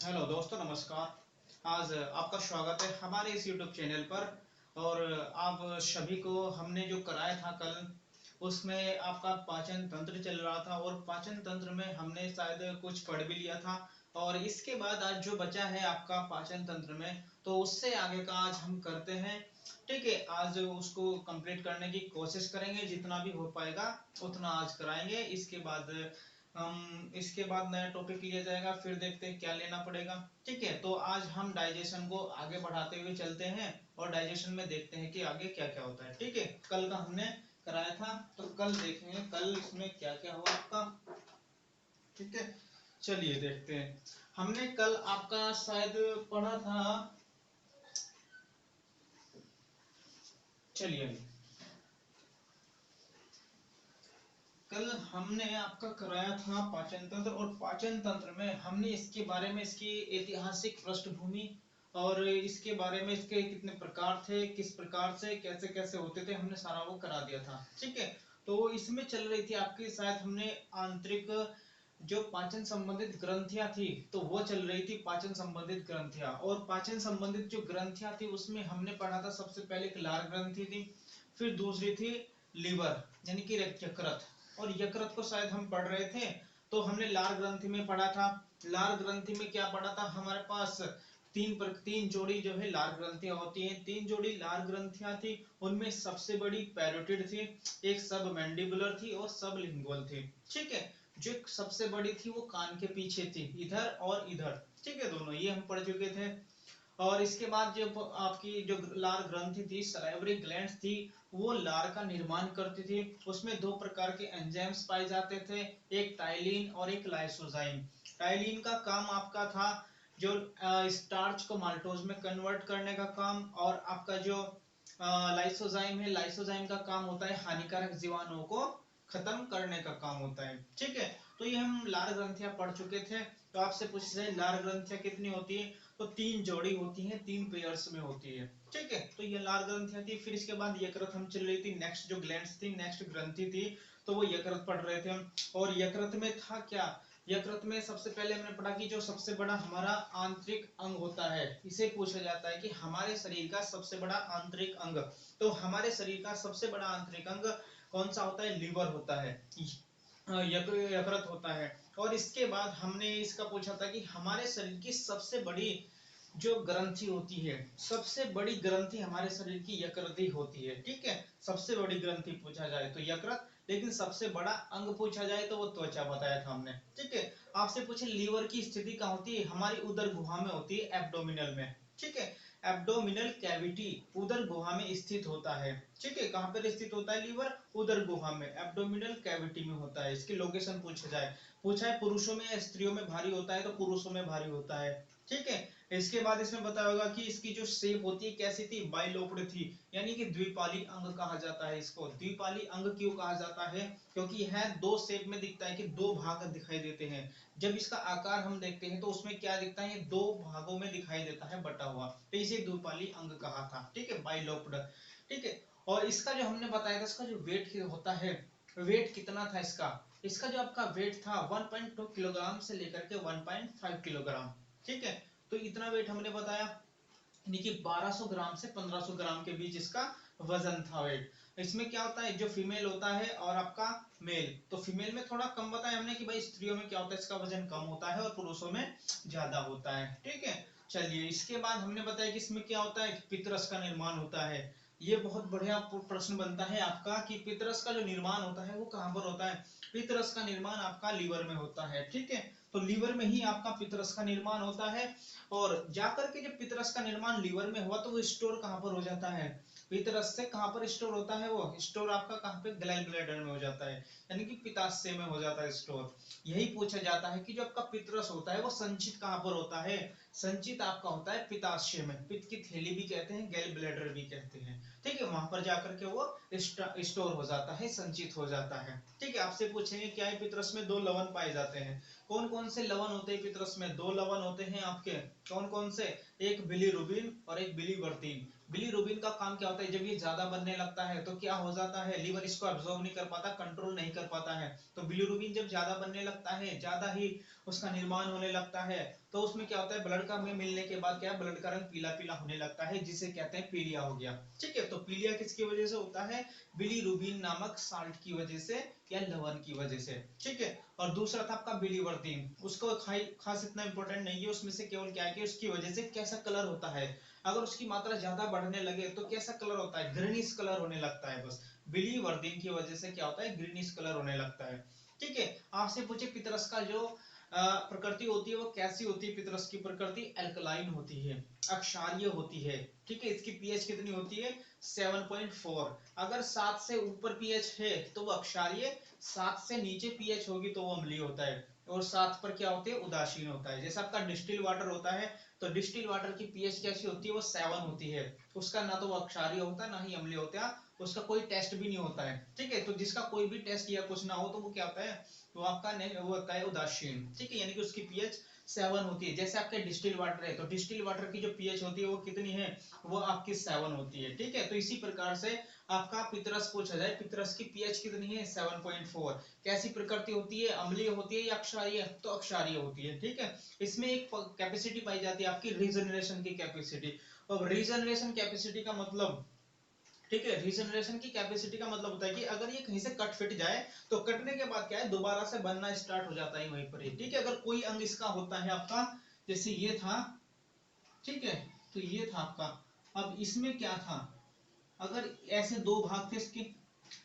Hello दोस्तों, नमस्कार। आज आपका स्वागत है हमारे इस YouTube चैनल पर। और आप सभी को हमने जो कराया था कल, उसमें आपका पाचन तंत्र चल रहा था और पाचन तंत्र में हमने शायद कुछ पढ़ भी लिया था। और इसके बाद आज जो बचा है आपका पाचन तंत्र में, तो उससे आगे का आज हम करते हैं। ठीक है, आज उसको कंप्लीट करने की कोशिश करेंगे, जितना भी हो पाएगा उतना आज कराएंगे। इसके बाद नया टॉपिक लिया जाएगा, फिर देखते हैं क्या लेना पड़ेगा। ठीक है, तो आज हम डाइजेशन को आगे बढ़ाते हुए चलते हैं और डाइजेशन में देखते हैं कि आगे क्या क्या होता है। ठीक है, कल का हमने कराया था, तो कल देखेंगे कल इसमें क्या क्या हुआ आपका। ठीक है, चलिए देखते हैं। हमने कल आपका शायद पढ़ा था, चलिए कल हमने आपका कराया था पाचन तंत्र, और पाचन तंत्र में हमने इसके बारे में, इसकी ऐतिहासिक पृष्ठभूमि और इसके बारे में, इसके कितने प्रकार थे, किस प्रकार से कैसे कैसे होते थे, हमने सारा वो करा दिया था। ठीक है, तो इसमें चल रही थी आपकी, शायद हमने आंतरिक जो पाचन संबंधित ग्रंथियां थी, तो वो चल रही थी पाचन संबंधित ग्रंथियां। और पाचन संबंधित जो ग्रंथियां थी उसमें हमने पढ़ा था, सबसे पहले एक लार ग्रंथि थी, फिर दूसरी थी लीवर यानी कि यकृत। और यकृत को शायद हम पढ़ रहे थे, तो हमने लार ग्रंथि में पढ़ा था। लार ग्रंथि में क्या पढ़ा था, हमारे पास तीन जोड़ी जो है लार ग्रंथियां होती हैं। तीन जोड़ी लार ग्रंथियां थी, उनमें सबसे बड़ी पैरोटिड थी, एक सब मैंडिबुलर थी और सब लिंगुअल थी। ठीक है, जो सबसे बड़ी थी वो कान के पीछे थी, इधर और इधर। ठीक है, दोनों ये हम पढ़ चुके थे। और इसके बाद जब आपकी जो लार ग्रंथि थी, सलाइवरी ग्लैंड्स थी, वो लार का निर्माण करती थी। उसमें दो प्रकार के एंजाइम्स पाए जाते थे, एक टाइलिन और एक लाइसोजाइम। टाइलिन का काम आपका था जो स्टार्च को माल्टोज में कन्वर्ट करने का काम, और आपका जो लाइसोजाइम है, लाइसोजाइम का काम होता है हानिकारक जीवाणुओं को खत्म करने का काम होता है। ठीक है, तो ये हम लार ग्रंथियां पढ़ चुके थे। तो आपसे पूछ रहे लार ग्रंथियां कितनी होती है, तो तीन जोड़ी होती हैं, तीन पेयर्स में होती है। ठीक है, तो ये लार ग्रंथियां थी। फिर इसके बाद यकृत हम चल रही थी, नेक्स्ट जो ग्लैंड्स थी, नेक्स्ट ग्रंथि थी, तो वो यकृत पढ़ रहे थे हम। और यकृत में था क्या, यकृत में सबसे पहले हमने पढ़ा कि जो सबसे बड़ा हमारा आंतरिक अंग होता है, इसे पूछा जाता है कि हमारे शरीर का सबसे बड़ा आंतरिक अंग। तो हमारे शरीर का सबसे बड़ा आंतरिक अंग कौन सा होता है, लीवर होता है, यकृत होता है। और इसके बाद हमने इसका पूछा था कि हमारे शरीर की सबसे बड़ी जो ग्रंथि होती है, सबसे बड़ी ग्रंथि हमारे शरीर की यकृत ही होती है। ठीक है, सबसे बड़ी ग्रंथि पूछा जाए तो यकृत, लेकिन सबसे बड़ा अंग पूछा जाए तो वो त्वचा बताया था हमने। ठीक है, आपसे पूछे लीवर की स्थिति कहाँ होती है, हमारी उदर गुहा में होती है, एब्डोमिनल में। ठीक है, एब्डोमिनल कैविटी उदर गुहा में स्थित होता है। ठीक है, कहाँ पर स्थित होता है लीवर, उदर गुहा में, एब्डोमिनल कैविटी में होता है। इसकी लोकेशन पूछा जाए, पूछा है पुरुषों में या स्त्रियों में भारी होता है, तो पुरुषों में भारी होता है। ठीक है, इसके बाद इसमें बताया होगा कि इसकी जो शेप होती है कैसी थी, बाइलोप्ड थी, यानी कि द्विपाली अंग कहा जाता है इसको। द्विपाली अंग क्यों कहा जाता है, क्योंकि यह दो शेप में दिखता है, कि दो भाग दिखाई देते हैं। जब इसका आकार हम देखते हैं तो उसमें क्या दिखता है, ये दो भागों में दिखाई देता है बटा हुआ, तो इसे द्विपाली अंग कहा था। ठीक है, बाइलोप्ड। ठीक है, और इसका जो हमने बताया था, इसका जो वेट होता है, वेट कितना था इसका, इसका जो आपका वेट था 1.2 किलोग्राम से लेकर के 1.5 किलोग्राम। ठीक है, तो इतना वेट हमने बताया, यानी कि 1200 ग्राम से 1500 ग्राम के बीच इसका वजन था, वेट। इसमें क्या होता है, जो फीमेल होता है और आपका मेल, तो फीमेल में थोड़ा कम बताया हमने कि भाई स्त्रियों में क्या होता है, इसका वजन कम होता है और पुरुषों में ज्यादा होता है। ठीक है, चलिए इसके बाद हमने बताया कि इसमें क्या होता है, पितरस का निर्माण होता है। ये बहुत बढ़िया प्रश्न बनता है आपका कि पितरस का जो निर्माण होता है वो कहां पर होता है। पितरस का निर्माण आपका लीवर में होता है। ठीक है, तो लीवर में ही आपका पितरस का निर्माण होता है। और जाकर के जब पितरस का निर्माण लीवर में हुआ तो वो स्टोर कहां पर हो जाता है, पितरस से कहां पर स्टोर होता है, वो स्टोर आपका कहां पे, गैल ब्लैडर में हो जाता है, यानी कि पित्ताशय में हो जाता है स्टोर। यही पूछा जाता है कि जो आपका पितरस होता है वो संचित कहां पर होता है, संचित आपका होता है पित्ताशय में, पित्त की थैली भी कहते हैं, गैल ब्लैडर भी कहते हैं। ठीक है, वहां पर जाकर के वो स्टोर हो जाता है, संचित हो जाता है। ठीक है, आपसे पूछेंगे क्या है, पितरस में दो लवण पाए जाते हैं। कौन कौन से लवण होते हैं पितरस में, दो लवण होते हैं आपके, कौन कौन से, एक बिलीरुबिन और एक बिलीवर्टिन। बिलीरुबिन का काम क्या होता है, जब ये ज्यादा बनने लगता है तो क्या हो जाता है, लीवर इसको एब्जॉर्ब नहीं कर पाता, कंट्रोल नहीं कर पाता है। तो बिलीरुबिन जब ज्यादा बनने लगता है, ज्यादा ही उसका निर्माण होने लगता है, तो उसमें क्या होता है, ब्लड का में मिलने के बाद क्या है, ब्लड का रंग पीला पीला होने लगता है, जिसे कहते हैं पीलिया हो गया। ठीक है, तो पीलिया किसकी वजह से होता है, बिलीरुबिन नामक साल्ट की वजह से या लवण की वजह से। ठीक है, और दूसरा था आपका बिलीवर्दिन, उसको खास इतना इंपॉर्टेंट नहीं है, उसमें से केवल क्या है कि उसकी वजह से कैसा कलर होता है, अगर उसकी मात्रा ज्यादा बढ़ने लगे तो कैसा कलर होता है, ग्रीनिश कलर होने लगता है। बस बिलीवर्दिन की वजह से क्या होता है, ग्रीनिश कलर होने लगता है। ठीक है, आपसे पूछे पितरस का जो प्रकृति होती है वो कैसी होती है, पितरस की प्रकृति एल्कलाइन होती है, अक्षारीय होती है। ठीक है, इसकी पीएच कितनी होती है, 7.4। अगर 7 से ऊपर पीएच है तो वो अक्षारीय, 7 से नीचे पीएच होगी तो वो अम्लीय होता है, और 7 पर क्या होती है, उदासीन होता है। जैसे आपका डिस्टिल वाटर होता है, तो डिस्टिल वाटर की पीएच कैसी होती है, वो 7 होती है, उसका ना तो वो अक्षारीय होता है ना ही अम्लीय होता है, उसका कोई टेस्ट भी नहीं होता है। ठीक है, तो जिसका कोई भी टेस्ट या कुछ ना हो तो वो क्या होता है, वो आपका वो होता है उदासीन। ठीक है, यानी कि उसकी पीएच 7 होती है। जैसे आपके डिस्टिल वाटर है, तो डिस्टिल वाटर की जो पीएच होती है वो कितनी है, वो आपकी 7 होती है। ठीक है, तो इसी प्रकार से आपका पितरस पूछा जाए, पितरस की पीएच कितनी है, 7.4। कैसी प्रकृति होती है, अम्लीय होती है या अक्षारीय, तो अक्षारीय होती है। ठीक है, इसमें एक कैपेसिटी पाई जाती है आपकी रीजनरेशन की कैपेसिटी। अब रीजनरेशन कैपेसिटी का मतलब, ठीक है, रीजनरेशन की कैपेसिटी का मतलब होता है कि अगर ये कहीं से कट फिट जाए तो कटने के बाद क्या है, दोबारा से बनना स्टार्ट हो जाता है वहीं पर ही। ठीक है, अगर कोई अंग इसका होता है आपका, जैसे ये था, ठीक है, तो ये था आपका, अब इसमें क्या था, अगर ऐसे दो भाग थे इसके,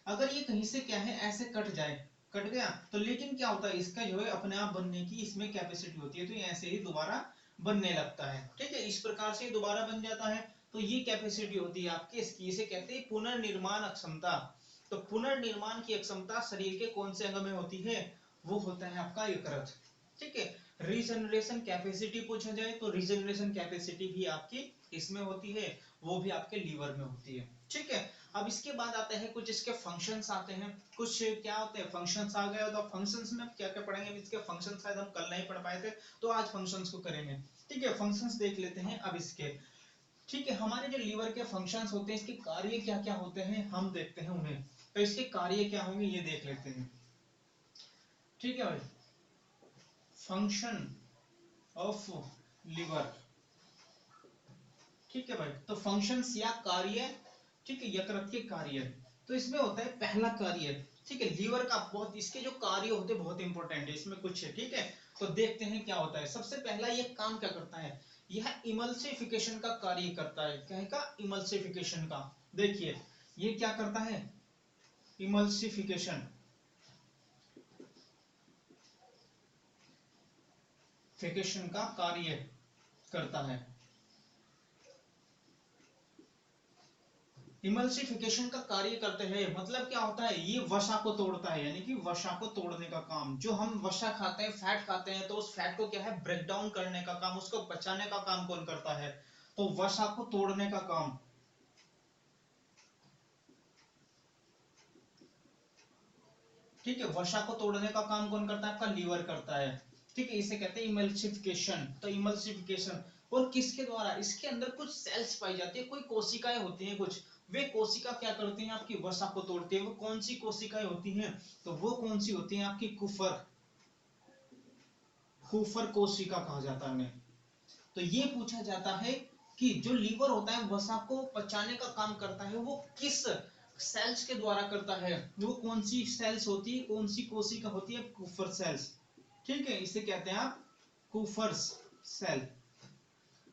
अगर ये कहीं से क्या है ऐसे कट जाए, कट गया तो, लेकिन क्या होता है, इसका जो है अपने आप बनने की इसमें कैपेसिटी होती है, तो ये ऐसे ही दोबारा बनने लगता है। ठीक है, इस प्रकार से दोबारा बन जाता है, तो ये कैपेसिटी होती है आपकी इसकी, इसे कहते हैं पुनर्निर्माण क्षमता। तो पुनर्निर्माण की क्षमता शरीर के कौन से अंग में होती है, वो होता है आपका यकृत। ठीक है, रीजनरेशन कैपेसिटी पूछा जाए तो रीजनरेशन कैपेसिटी भी आपकी इसमें होती है, वो भी आपके लीवर में होती है। ठीक है, अब इसके बाद आते हैं कुछ इसके फंक्शंस आते हैं, कुछ क्या होते हैं, फंक्शंस आ गए, तो फंक्शंस में क्या क्या पढ़ेंगे, इसके फंक्शंस शायद हम कल नहीं पढ़ पाए थे, तो आज फंक्शंस को करेंगे। ठीक है, फंक्शंस देख लेते हैं अब इसके। ठीक है, हमारे जो लीवर के फंक्शंस होते हैं, इसके कार्य क्या क्या होते हैं हम देखते हैं उन्हें, तो इसके कार्य क्या होंगे ये देख लेते हैं। ठीक है भाई, फंक्शन ऑफ लीवर। ठीक है भाई, तो फंक्शंस या कार्य, ठीक है, यकृत के कार्य, तो इसमें होता है पहला कार्य, ठीक है, लीवर का बहुत, इसके जो कार्य होते हैं बहुत इंपॉर्टेंट है, इसमें कुछ है। ठीक है, तो देखते हैं क्या होता है। सबसे पहला ये काम क्या करता है, यह इमल्सिफिकेशन का कार्य करता है। क्या का, इमल्सिफिकेशन का। देखिए ये क्या करता है, इमल्सिफिकेशन, फिकेशन का कार्य करता है। इमल्सिफिकेशन का कार्य करते हैं, मतलब क्या होता है, ये वसा को तोड़ता है, यानी कि वसा को तोड़ने का काम, जो हम वसा खाते हैं, फैट खाते हैं, तो उस फैट को क्या है, ब्रेक डाउन करने का काम, उसको पचाने का काम कौन करता है, तो वसा को तोड़ने का काम। ठीक है, वसा को तोड़ने का काम कौन करता है, आपका लीवर करता है। ठीक है, इसे कहते हैं इमल्सिफिकेशन। तो इमल्सिफिकेशन, और किसके द्वारा, इसके अंदर कुछ सेल्स पाई जाती है, कोई कोशिकाएं होती हैं कुछ, वे कोशिका क्या करती हैं, आपकी वसा को तोड़ती है। वो कौन सी कोशिकाएं होती हैं, तो वो कौन सी होती हैं, आपकी कुफर, कुफर कोशिका कहा जाता है उन्हें। तो ये पूछा जाता है कि जो लीवर होता है वसा को पचाने का काम करता है, वो किस सेल्स के द्वारा करता है, वो कौन सी सेल्स होती है, कौन सी कोशिका होती है, कुफर सेल्स। ठीक है, इसे कहते हैं आप कुफर्स सेल।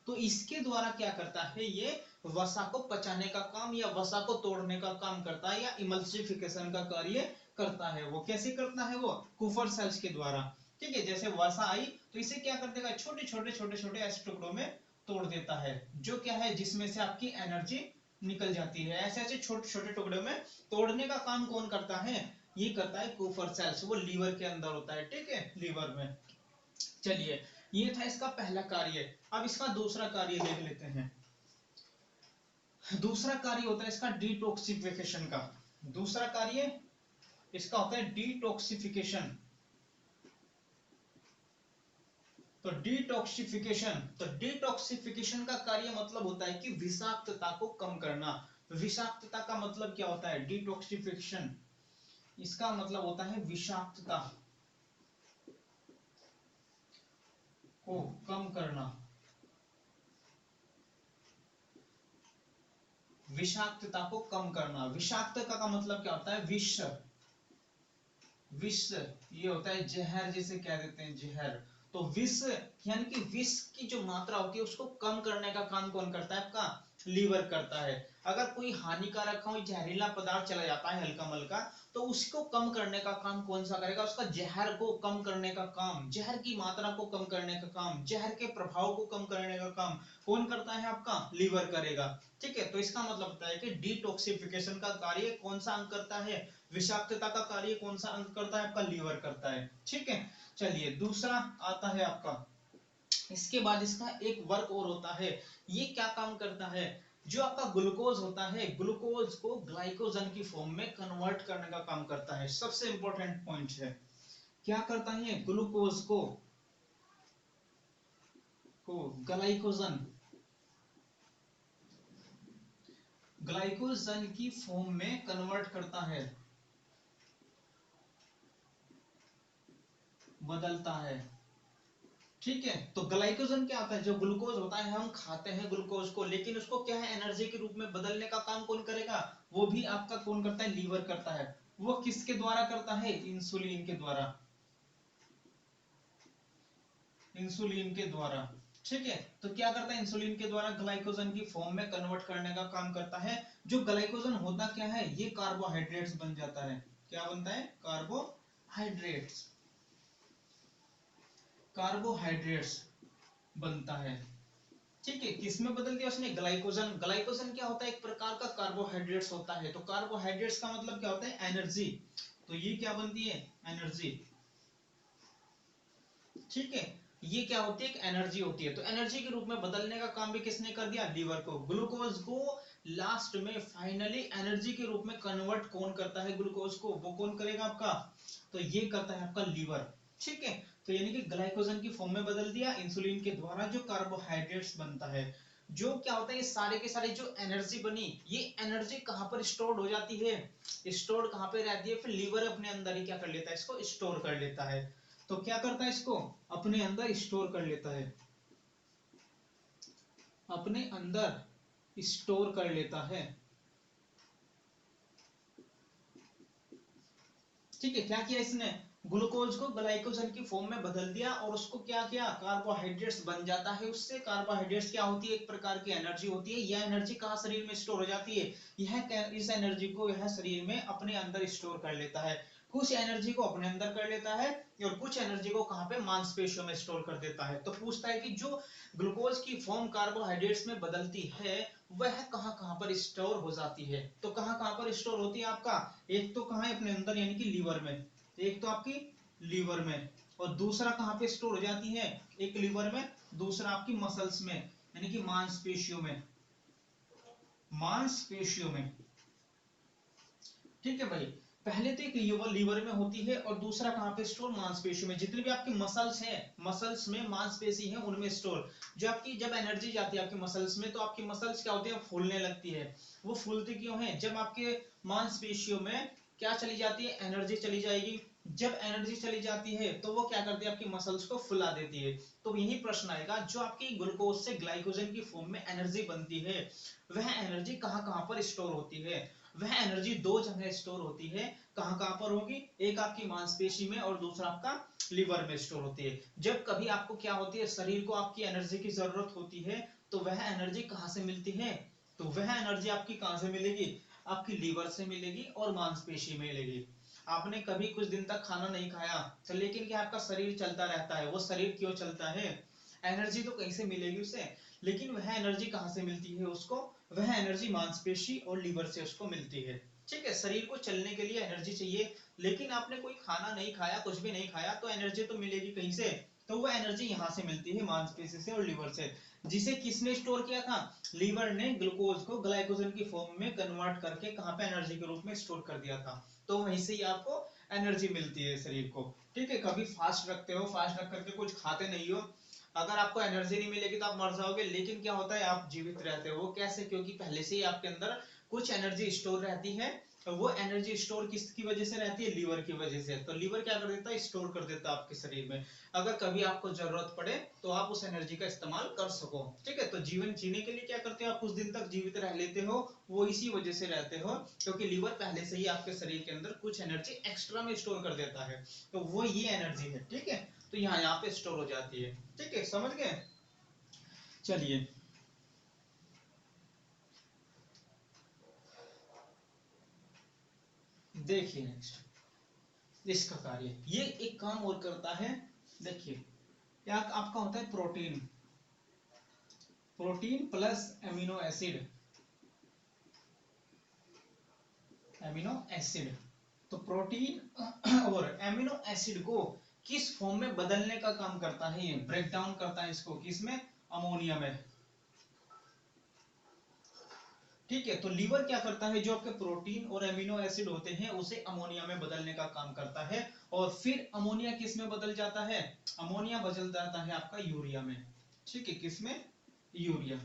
तो इसके द्वारा क्या करता है, ये वसा को पचाने का काम या वसा को तोड़ने का काम करता है, या इमल्सिफिकेशन का कार्य करता है। वो कैसे करता है, वो कुफर सेल्स के द्वारा। ठीक है, जैसे वसा आई तो इसे क्या कर देगा, छोटे छोटे छोटे छोटे ऐसे टुकड़ों में तोड़ देता है, जो क्या है, जिसमें से आपकी एनर्जी निकल जाती है। ऐसे ऐसे छोटे छोटे टुकड़ों में तोड़ने का काम कौन करता है, ये करता है कुफर सेल्स, वो लीवर के अंदर होता है। ठीक है, लीवर में। चलिए, ये था इसका पहला कार्य। अब इसका दूसरा कार्य देख लेते हैं। दूसरा कार्य होता है इसका डिटॉक्सिफिकेशन का। दूसरा कार्य इसका होता है डिटॉक्सिफिकेशन। तो डिटॉक्सिफिकेशन का कार्य मतलब होता है कि विषाक्तता को कम करना। विषाक्तता का मतलब क्या होता है? डिटॉक्सिफिकेशन, इसका मतलब होता है विषाक्तता को कम करना। विषाक्तता को कम करना, विषाक्तता का मतलब क्या होता है? विष, विष ये होता है जहर, जिसे कह देते हैं जहर। तो विष यानी कि विष की जो मात्रा होती है उसको कम करने का काम कौन करता है? आपका लीवर करता है। अगर कोई हानिकारक कोई जहरीला पदार्थ चला जाता है हल्का मल्का, तो उसको कम करने का काम कौन सा करेगा? उसका जहर को कम करने का काम, जहर की मात्रा को कम करने का काम, जहर के प्रभाव को कम करने का काम कौन करता है? आपका लीवर करेगा। ठीक है, तो इसका मतलब होता है कि डिटॉक्सिफिकेशन का कार्य कौन सा अंग करता है? विषाक्तता का कार्य कौन सा अंग करता है? आपका लीवर करता है। ठीक है, चलिए दूसरा आता है आपका, इसके बाद इसका एक वर्क और होता है। ये क्या काम करता है? जो आपका ग्लूकोज होता है, ग्लूकोज को ग्लाइकोजन की फॉर्म में कन्वर्ट करने का काम करता है। सबसे इंपॉर्टेंट पॉइंट है, क्या करता है? ग्लूकोज को ग्लाइकोजन, ग्लाइकोजन की फॉर्म में कन्वर्ट करता है, बदलता है। ठीक है, तो ग्लाइकोजन क्या होता है? जो ग्लूकोज होता है, हम खाते हैं ग्लूकोज को, लेकिन उसको क्या है? एनर्जी के रूप में बदलने का काम कौन करेगा? वो भी आपका कौन करता है? लीवर करता है। वो किसके द्वारा करता है? इंसुलिन के द्वारा, इंसुलिन के द्वारा। ठीक है, तो क्या करता है? इंसुलिन के द्वारा ग्लाइकोजन की फॉर्म में कन्वर्ट करने का काम करता है। जो ग्लाइकोजन होता क्या है? ये कार्बोहाइड्रेट्स बन जाता है। क्या बनता है? कार्बोहाइड्रेट्स, कार्बोहाइड्रेट्स बनता है। ठीक है, किसमें बदल दिया उसने? ग्लाइकोजन। ग्लाइकोजन क्या होता है? एक प्रकार का कार्बोहाइड्रेट्स होता है। तो कार्बोहाइड्रेट्स का मतलब क्या होता है? एनर्जी। तो ये क्या बनती है? एनर्जी। ठीक है, ये क्या होती है? एक एनर्जी होती है। तो एनर्जी के रूप में बदलने का काम भी किसने कर दिया? लीवर को। ग्लूकोज को लास्ट में फाइनली एनर्जी के रूप में कन्वर्ट कौन करता है? ग्लूकोज को। वो कौन करेगा? आपका, तो ये करता है आपका लीवर। ठीक है, तो यानी कि ग्लाइकोजन की फॉर्म में बदल दिया इंसुलिन के द्वारा, जो कार्बोहाइड्रेट्स बनता है। जो क्या होता है? ये सारे के सारे जो एनर्जी बनी, ये एनर्जी कहां पर स्टोर हो जाती है? स्टोर कहां पे रहती है? फिर लीवर अपने अंदर ही क्या कर लेता है? इसको स्टोर कर लेता है। तो क्या करता है? इसको अपने अंदर स्टोर कर लेता है, अपने अंदर स्टोर कर लेता है। ठीक है, क्या किया इसने? ग्लूकोज को ग्लाइकोजन की फॉर्म में बदल दिया और उसको क्या किया? कार्बोहाइड्रेट्स बन जाता है उससे। कार्बोहाइड्रेट्स क्या होती है? एक प्रकार की एनर्जी होती है। यह एनर्जी कहाँ शरीर में स्टोर हो जाती है? इस एनर्जी को यह शरीर में अपने अंदर स्टोर कर लेता है। कुछ एनर्जी को अपने अंदर कर लेता है और कुछ एनर्जी को कहां पे? मांसपेशियों में स्टोर कर देता है। तो पूछता है कि जो ग्लूकोज की फॉर्म कार्बोहाइड्रेट्स में बदलती है, वह कहां कहां पर स्टोर हो जाती है? तो कहां कहां पर स्टोर होती है आपका? एक तो कहां है? अपने अंदर यानी कि लीवर में। एक तो आपकी लीवर में, और दूसरा कहां पे स्टोर हो जाती है? एक लीवर में, दूसरा आपकी मसल्स में यानी कि मांसपेशियों में, मांसपेशियों में। ठीक है भाई, पहले तो एक लीवर में होती है और दूसरा कहां पे स्टोर? मांसपेशियों में। जितने भी आपकी मसल्स हैं, मसल्स में मांसपेशी है, उनमें स्टोर। जो आपकी जब एनर्जी जाती है आपकी मसल्स में, तो आपकी मसल्स क्या होती है? फूलने लगती है। वो फूलती क्यों है? जब आपके मांसपेशियों में क्या चली जाती है? एनर्जी चली जाएगी। जब एनर्जी चली जाती है तो वो क्या करती है? आपकी मसल्स को फुला देती है। तो यही प्रश्न आएगा, जो आपकी ग्लूकोज से ग्लाइकोजन की फॉर्म में एनर्जी बनती है, वह एनर्जी कहां कहां पर स्टोर होती है? वह एनर्जी दो जगह स्टोर होती है। कहां कहां पर होगी? एक आपकी मांसपेशी में और दूसरा आपका लिवर में स्टोर होती है। जब कभी आपको क्या होती है? शरीर को आपकी एनर्जी की जरूरत होती है, तो वह एनर्जी कहां से मिलती है? तो वह एनर्जी आपकी कहां से मिलेगी? आपकी लीवर से मिलेगी और मांसपेशी में मिलेगी। आपने कभी कुछ दिन तक खाना नहीं खाया, तो लेकिन क्या आपका शरीर चलता रहता है? वो शरीर क्यों चलता है? एनर्जी तो कहीं से मिलेगी उसे, लेकिन वह एनर्जी कहां से मिलती है उसको? वह एनर्जी मांसपेशी और लीवर से उसको मिलती है। ठीक है, शरीर को चलने के लिए एनर्जी चाहिए, लेकिन आपने कोई खाना नहीं खाया, कुछ भी नहीं खाया, तो एनर्जी तो मिलेगी कहीं से। तो वो एनर्जी यहां से मिलती है, मांसपेशी से और लीवर से। जिसे किसने स्टोर किया था? लीवर ने ग्लूकोज को ग्लाइकोजन की फॉर्म में कन्वर्ट करके कहां पे? एनर्जी के रूप में स्टोर कर दिया था। तो वहीं से ही आपको एनर्जी मिलती है शरीर को। ठीक है, कभी फास्ट रखते हो, फास्ट रख करके कुछ खाते नहीं हो, अगर आपको एनर्जी नहीं मिलेगी तो आप मर जाओगे, लेकिन क्या होता है आप जीवित रहते हो। वो कैसे? क्योंकि पहले से ही आपके अंदर कुछ एनर्जी स्टोर रहती है। तो वो एनर्जी स्टोर किसकी वजह से रहती है? लीवर की वजह से। तो लीवर क्या कर देता है? स्टोर कर देता है आपके शरीर में। अगर कभी आपको जरूरत पड़े तो आप उस एनर्जी का इस्तेमाल कर सको। ठीक है, तो जीवन जीने के लिए क्या करते हो आप? कुछ दिन तक जीवित रह लेते हो, वो इसी वजह से रहते हो क्योंकि लीवर पहले से ही आपके शरीर के अंदर कुछ एनर्जी एक्स्ट्रा में स्टोर कर देता है। तो वो ये एनर्जी है। ठीक है, तो यहाँ पे स्टोर हो जाती है। ठीक है, समझ गए? चलिए देखिए नेक्स्ट इसका कार्य, ये एक काम और करता है। देखिए क्या आपका होता है? Protein, protein plus amino acid, amino acid. तो प्रोटीन और एमिनो एसिड को किस फॉर्म में बदलने का काम करता है? ये ब्रेक डाउन करता है इसको, किसमें? अमोनिया में। ठीक है, तो लीवर क्या करता है? जो आपके प्रोटीन और एमिनो एसिड होते हैं उसे अमोनिया में बदलने का काम करता है। और फिर अमोनिया किस में बदल जाता है? अमोनिया बदल जाता है आपका यूरिया में। ठीक है, किसमें? यूरिया।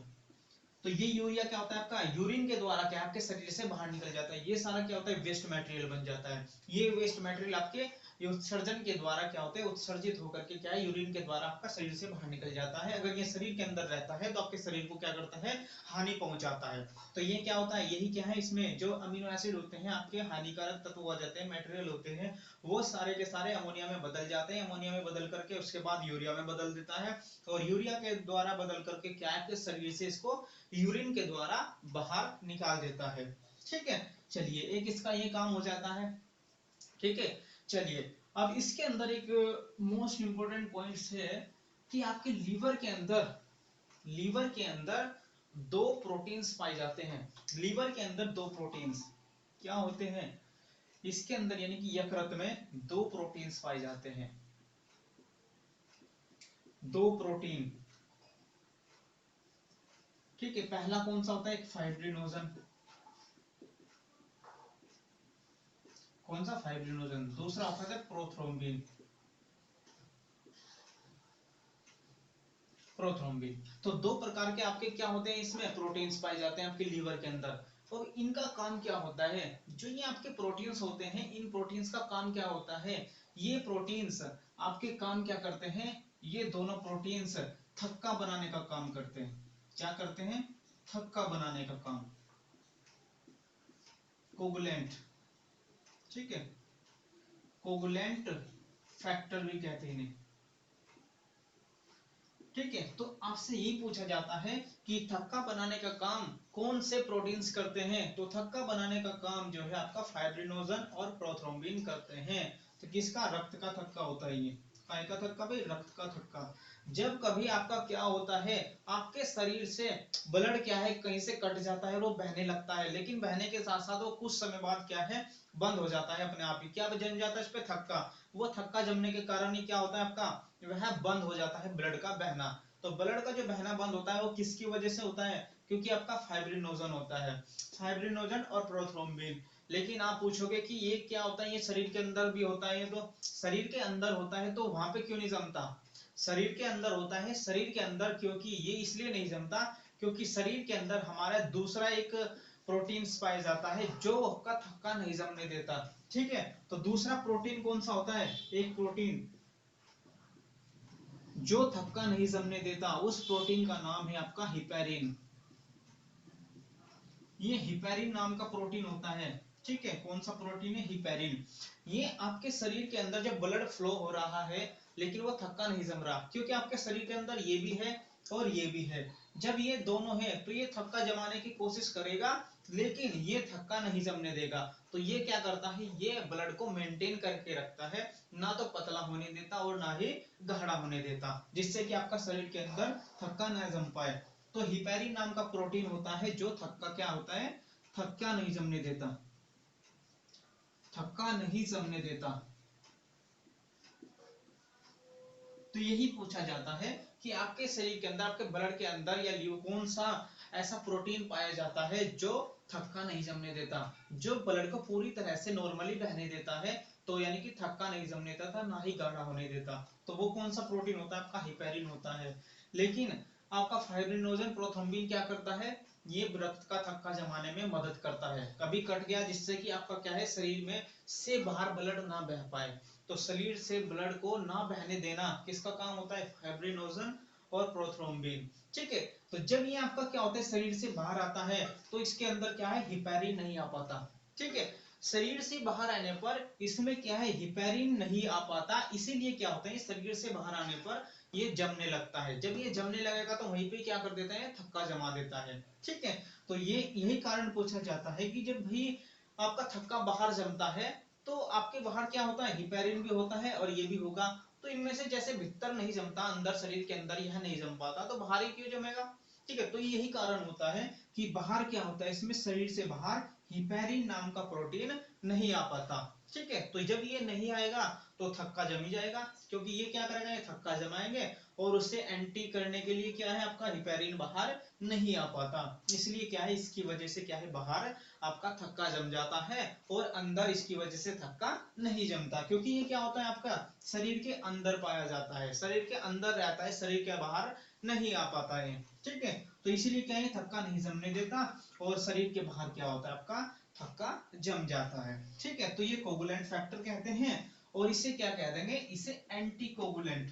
तो ये यूरिया क्या होता है आपका? यूरिन के द्वारा क्या आपके शरीर से बाहर निकल जाता है। ये सारा क्या होता है? वेस्ट मटेरियल बन जाता है। ये वेस्ट मटेरियल आपके ये उत्सर्जन के द्वारा क्या होते हैं? उत्सर्जित होकर के क्या है? यूरिन के द्वारा आपका शरीर से बाहर निकल जाता है। अगर ये शरीर के अंदर रहता है तो आपके शरीर को क्या करता है? हानि पहुंचाता है। तो ये क्या होता है? यही क्या है, इसमें जो अमीनो एसिड होते हैं आपके हानिकारक तत्व आ जाते हैं, मटेरियल होते हैं, वो सारे के सारे अमोनिया में बदल जाते हैं। अमोनिया में बदल करके उसके बाद यूरिया में बदल देता है। और यूरिया के द्वारा बदल करके क्या है? आपके शरीर से इसको यूरिन के द्वारा बाहर निकाल देता है। ठीक है, चलिए एक इसका ये काम हो जाता है। ठीक है, चलिए अब इसके अंदर एक मोस्ट इंपोर्टेंट पॉइंट्स है कि आपके लीवर के अंदर दो प्रोटीन्स पाए जाते हैं। लीवर के अंदर दो प्रोटीन्स क्या होते हैं? इसके अंदर यानी कि यकृत में दो प्रोटीन्स पाए जाते हैं। दो प्रोटीन। ठीक है, पहला कौन सा होता है? एक फाइब्रिनोजन। कौन सा? फाइब्रिनोजन। दूसरा होता है प्रोथ्रोम्बिन। प्रोथ्रोम्बिन। तो दो प्रकार के आपके क्या होते हैं? इसमें प्रोटीन्स पाए जाते हैं आपके लीवर के अंदर। और इनका काम क्या होता है? जो ये आपके प्रोटीन्स होते हैं, इन प्रोटीन्स का काम क्या होता है? ये प्रोटीन्स आपके काम क्या करते हैं? ये दोनों प्रोटीन्स थक्का बनाने का काम करते हैं। क्या करते हैं? थक्का बनाने का काम। कोगुलेंट। ठीक है, कोगुलेंट फैक्टर भी कहते हैं इन्हें। ठीक है, तो आपसे यही पूछा जाता है कि थक्का बनाने का काम कौन से प्रोटीन्स करते हैं? तो थक्का बनाने का काम जो है आपका फाइब्रिनोजन और प्रोथ्रोम्बिन करते हैं। तो किसका? रक्त का थक्का होता है ये। काय का थक्का भाई? रक्त का थक्का। जब कभी आपका क्या होता है? आपके शरीर से ब्लड क्या है कहीं से कट जाता है और वो बहने लगता है, लेकिन बहने के साथ साथ वो कुछ समय बाद क्या है? बंद हो जाता है अपने आप ही। क्या जम जाता है? इस पे थक्का। वो थक्का जमने के कारण ही क्या होता है आपका? वह बंद हो जाता है ब्लड का बहना। तो ब्लड का जो बहना बंद होता है वो किसकी वजह से होता है? क्योंकि आपका फाइब्रिनोजन होता है। फाइब्रिनोजन और प्रोथ्रोम्बिन। लेकिन आप पूछोगे कि ये क्या होता है? ये शरीर के अंदर भी होता है। तो शरीर के अंदर होता है तो वहां पे क्यों नहीं जमता? शरीर के अंदर होता है, शरीर के अंदर क्योंकि ये इसलिए नहीं जमता क्योंकि शरीर के अंदर हमारा दूसरा एक प्रोटीन पाया जाता है जो आपका थक्का नहीं जमने देता। ठीक है, तो दूसरा प्रोटीन कौन सा होता है? एक प्रोटीन जो थक्का नहीं जमने देता, उस प्रोटीन का नाम है आपका हिपेरिन। ये हिपेरिन नाम का प्रोटीन होता है। ठीक है, कौन सा प्रोटीन है? हिपेरिन। ये आपके शरीर के अंदर जब ब्लड फ्लो हो रहा है लेकिन वो थक्का नहीं जम रहा, क्योंकि आपके शरीर के अंदर ये भी है और ये भी है। जब ये दोनों है तो ये थक्का जमाने की कोशिश करेगा लेकिन ये थक्का नहीं जमने देगा। तो ये क्या करता है? ये ब्लड को मेंटेन करके रखता है, ना तो पतला होने देता और ना ही गाढ़ा होने देता, जिससे कि आपका शरीर के अंदर थक्का न जम पाए। तो हिपेरिन नाम का प्रोटीन होता है जो थक्का क्या होता है? थक्का नहीं जमने देता। थक्का नहीं जमने देता। तो यही पूछा जाता है कि आपके शरीर के अंदर, आपके ब्लड के अंदर या कौन सा ऐसा प्रोटीन पाया जाता है जो थक्का नहीं जमने देता, जो ब्लड को पूरी तरह से नॉर्मली बहने देता है। तो यानी कि थक्का नहीं जमने देता था, ना ही गाढ़ा होने देता। तो वो कौन सा प्रोटीन होता है? आपका हिपेरिन होता है। लेकिन आपका फाइब्रिनोजन प्रोथ्रोम्बिन क्या करता है? ये रक्त का थक्का जमाने में मदद करता है। कभी कट गया जिससे कि आपका क्या है, शरीर में से बाहर ब्लड ना बह पाए, तो शरीर से ब्लड को ना बहने देना किसका काम होता है? फाइब्रिनोजन और प्रोथ्रोम्बिन। ठीक है, तो जब ये आपका क्या होता है, शरीर से बाहर आता है, तो इसके अंदर क्या है, हिपेरिन नहीं आ पाता। ठीक है, शरीर से बाहर आने पर इसमें क्या है, हिपेरिन नहीं आ पाता, इसीलिए क्या होता है, शरीर से बाहर आने पर ये जमने लगता है। जब ये जमने लगेगा तो वहीं पे क्या कर देता है, थक्का जमा देता है। ठीक है, तो ये यही कारण पूछा जाता है कि जब भी आपका थक्का बाहर जमता है तो आपके बाहर क्या होता है, हिपेरिन भी होता है और ये भी होगा। तो इनमें से जैसे भीतर नहीं जमता, अंदर शरीर के अंदर यह नहीं जम पाता, तो बाहर ही क्यों जमेगा? ठीक है, तो यही कारण होता है कि बाहर क्या होता है, इसमें शरीर से बाहर हिपेरिन नाम का प्रोटीन नहीं आ पाता। ठीक है, तो जब ये नहीं आएगा तो थक्का जमी जाएगा, क्योंकि ये क्या करेगा, ये थक्का जमाएंगे और उससे एंटी करने के लिए क्या है, आपका हिपेरिन बाहर नहीं आ पाता। इसलिए क्या है, इसकी वजह से क्या है, बाहर आपका थक्का जम जाता है और अंदर इसकी वजह से थक्का नहीं जमता, क्योंकि ये क्या होता है, आपका शरीर के अंदर पाया जाता है, शरीर के अंदर रहता है, शरीर के बाहर नहीं आ पाता है। ठीक है, तो इसीलिए क्या है, थक्का नहीं जमने देता और शरीर के बाहर क्या होता है, आपका थक्का जम जाता है। ठीक है, तो ये कोगुलेंट फैक्टर कहते हैं और इसे क्या कह देंगे, इसे anti coagulant,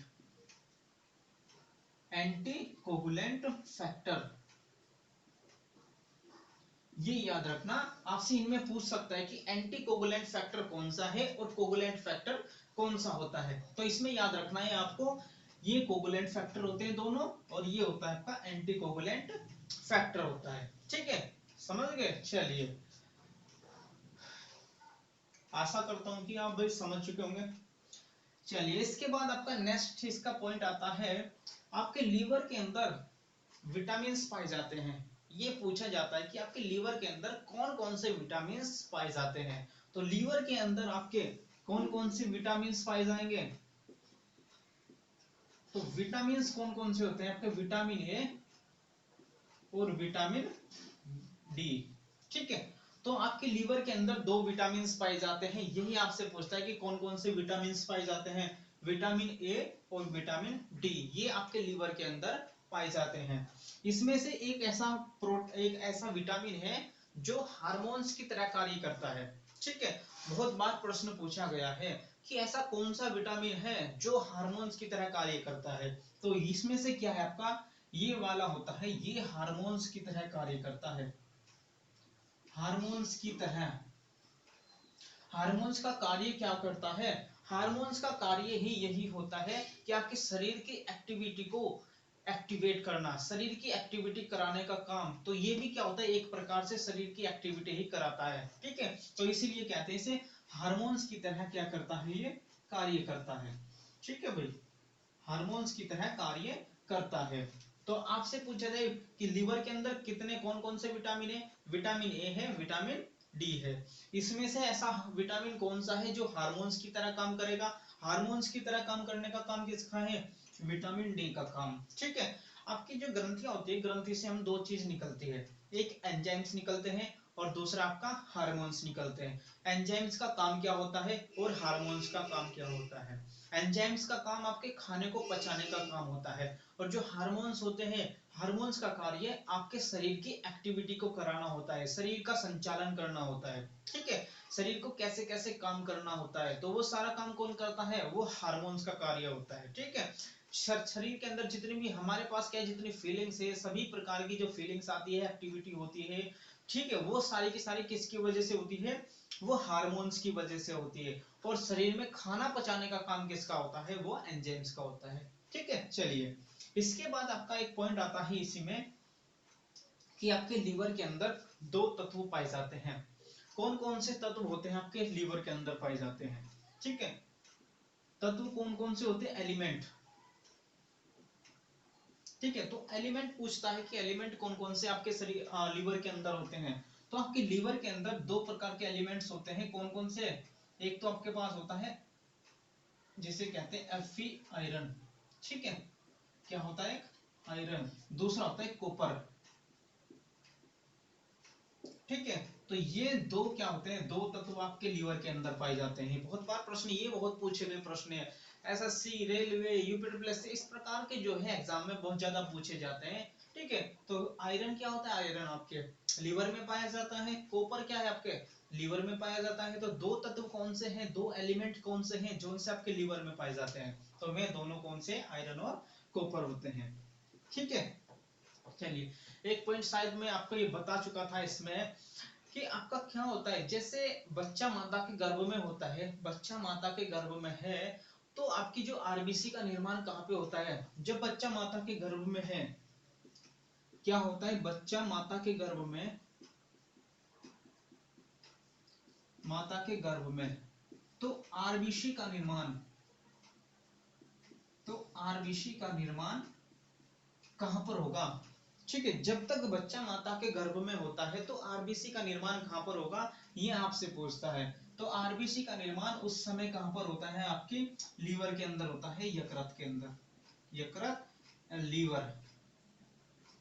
anti coagulant factor. ये याद रखना, आपसे इनमें पूछ सकता है कि एंटी कोगुलेंट फैक्टर कौन सा है और कोगुलेंट फैक्टर कौन सा होता है। तो इसमें याद रखना है आपको, ये कोगुलेंट फैक्टर होते हैं दोनों और ये होता है आपका एंटी कोगुलेंट फैक्टर होता है। ठीक है, समझ गए? चलिए, आशा करता हूं कि आप भाई समझ चुके होंगे। चलिए, इसके बाद आपका नेक्स्ट इसका पॉइंट आता है, आपके लीवर के अंदर विटामिन पाए जाते हैं। ये पूछा जाता है कि आपके लीवर के अंदर कौन कौन से विटामिन पाए जाते हैं। तो लीवर के अंदर आपके कौन कौन से विटामिन पाए जाएंगे? तो विटामिन कौन कौन से होते हैं आपके? विटामिन ए और विटामिन डी। ठीक है, तो आपके लीवर के अंदर दो विटामिन पाए जाते हैं। यही आपसे पूछता है कि कौन कौन से विटामिन पाए जाते हैं। विटामिन ए और विटामिन डी, ये आपके लीवर के अंदर पाए जाते हैं। इसमें से एक ऐसा विटामिन है जो हार्मोन्स की तरह कार्य करता है। ठीक है, बहुत बार प्रश्न पूछा गया है कि ऐसा कौन सा विटामिन है जो हार्मोन्स की तरह कार्य करता है। तो इसमें से क्या है आपका, ये वाला होता है, ये हार्मोन्स की तरह कार्य करता है। हार्मोन्स की तरह। हार्मोन्स का कार्य क्या करता है? हार्मोन्स का कार्य ही यही होता है कि आपके शरीर की एक्टिविटी को एक्टिवेट करना, शरीर की एक्टिविटी कराने का काम। तो ये भी क्या होता है, एक प्रकार से शरीर की एक्टिविटी ही कराता है। ठीक है, तो इसीलिए कहते हैं इसे हार्मोन्स की तरह क्या करता है, ये कार्य करता है। ठीक है भाई, हार्मोन्स की तरह कार्य करता है। तो आपसे पूछा जाए कि लीवर के अंदर कितने कौन कौन से विटामिन है? विटामिन ए है, विटामिन डी है। इसमें से ऐसा विटामिन कौन सा है जो हार्मोन्स की तरह काम करेगा? हार्मोन्स की तरह काम करने का काम किसका है? विटामिन डी का काम। ठीक है, आपकी जो ग्रंथियां होती है, ग्रंथि से हम दो चीज निकलती है, एक एंजाइम्स निकलते हैं और दूसरा आपका हार्मोन्स निकलते हैं। एंजाइम्स का काम क्या होता है और हार्मोन्स का काम क्या होता है? एंजाइम्स का काम आपके खाने को पचाने का काम होता है और जो हार्मोन्स होते हैं, हार्मोन्स का कार्य आपके शरीर की एक्टिविटी को कराना होता है, शरीर का संचालन करना होता है। ठीक है, शरीर को कैसे कैसे काम करना होता है, तो वो सारा काम कौन करता है? वो हार्मोन्स का कार्य होता है। ठीक है, शरीर के अंदर जितनी भी हमारे पास क्या है, जितनी फीलिंग्स है, सभी प्रकार की जो फीलिंग्स आती है, एक्टिविटी होती है, ठीक है, वो सारी की सारी किसकी वजह से होती है? वो हार्मोन्स की वजह से होती है। और शरीर में खाना पचाने का काम किसका होता है? वो एंजाइम्स का होता है। ठीक है, चलिए, इसके बाद आपका एक पॉइंट आता है इसी में कि आपके लीवर के अंदर दो तत्व पाए जाते हैं। कौन कौन से तत्व होते हैं आपके लीवर के अंदर पाए जाते हैं? ठीक है, तत्व कौन कौन से होते हैं? एलिमेंट। ठीक है, तो एलिमेंट पूछता है कि एलिमेंट कौन कौन से आपके शरीर लीवर के अंदर होते हैं। तो आपके लीवर के अंदर दो प्रकार के एलिमेंट्स होते हैं। कौन कौन से? एक तो आपके पास होता है जिसे कहते हैं Fe आयरन। ठीक है, क्या होता है? आयरन। दूसरा होता है कॉपर। ठीक है, तो ये दो क्या होते हैं, दो तत्व आपके लीवर के अंदर पाए जाते हैं। बहुत बार प्रश्न, ये बहुत पूछे हुए प्रश्न है, एसएससी, रेलवे, यूपीपीएससी, इस प्रकार के जो है एग्जाम में बहुत ज्यादा पूछे जाते हैं। ठीक है, तो आयरन क्या होता है, आयरन आपके लीवर में पाया जाता है। कॉपर क्या है आपके लीवर में पाया जाता है। तो दो तत्व कौन से हैं, दो एलिमेंट कौन से हैं जो इनसे आपके लीवर में पाए जाते हैं, तो वे दोनों कौन से, आयरन और कॉपर होते हैं। ठीक है, चलिए एक पॉइंट शायद मैं आपको ये बता चुका था इसमें कि आपका क्या होता है, जैसे बच्चा माता के गर्भ में होता है, बच्चा माता के गर्भ में है, तो आपकी जो आरबीसी का निर्माण कहाँ पे होता है, जब बच्चा माता के गर्भ में है, क्या होता है, बच्चा माता के गर्भ में, माता के गर्भ में, तो आरबीसी का निर्माण, तो आरबीसी का निर्माण कहां पर होगा। ठीक है, जब तक बच्चा माता के गर्भ में होता है तो आरबीसी का निर्माण कहां पर होगा, ये आपसे पूछता है। तो आरबीसी का निर्माण उस समय कहां पर होता है, आपकी लीवर के अंदर होता है, यकृत के अंदर, यकृत, लीवर।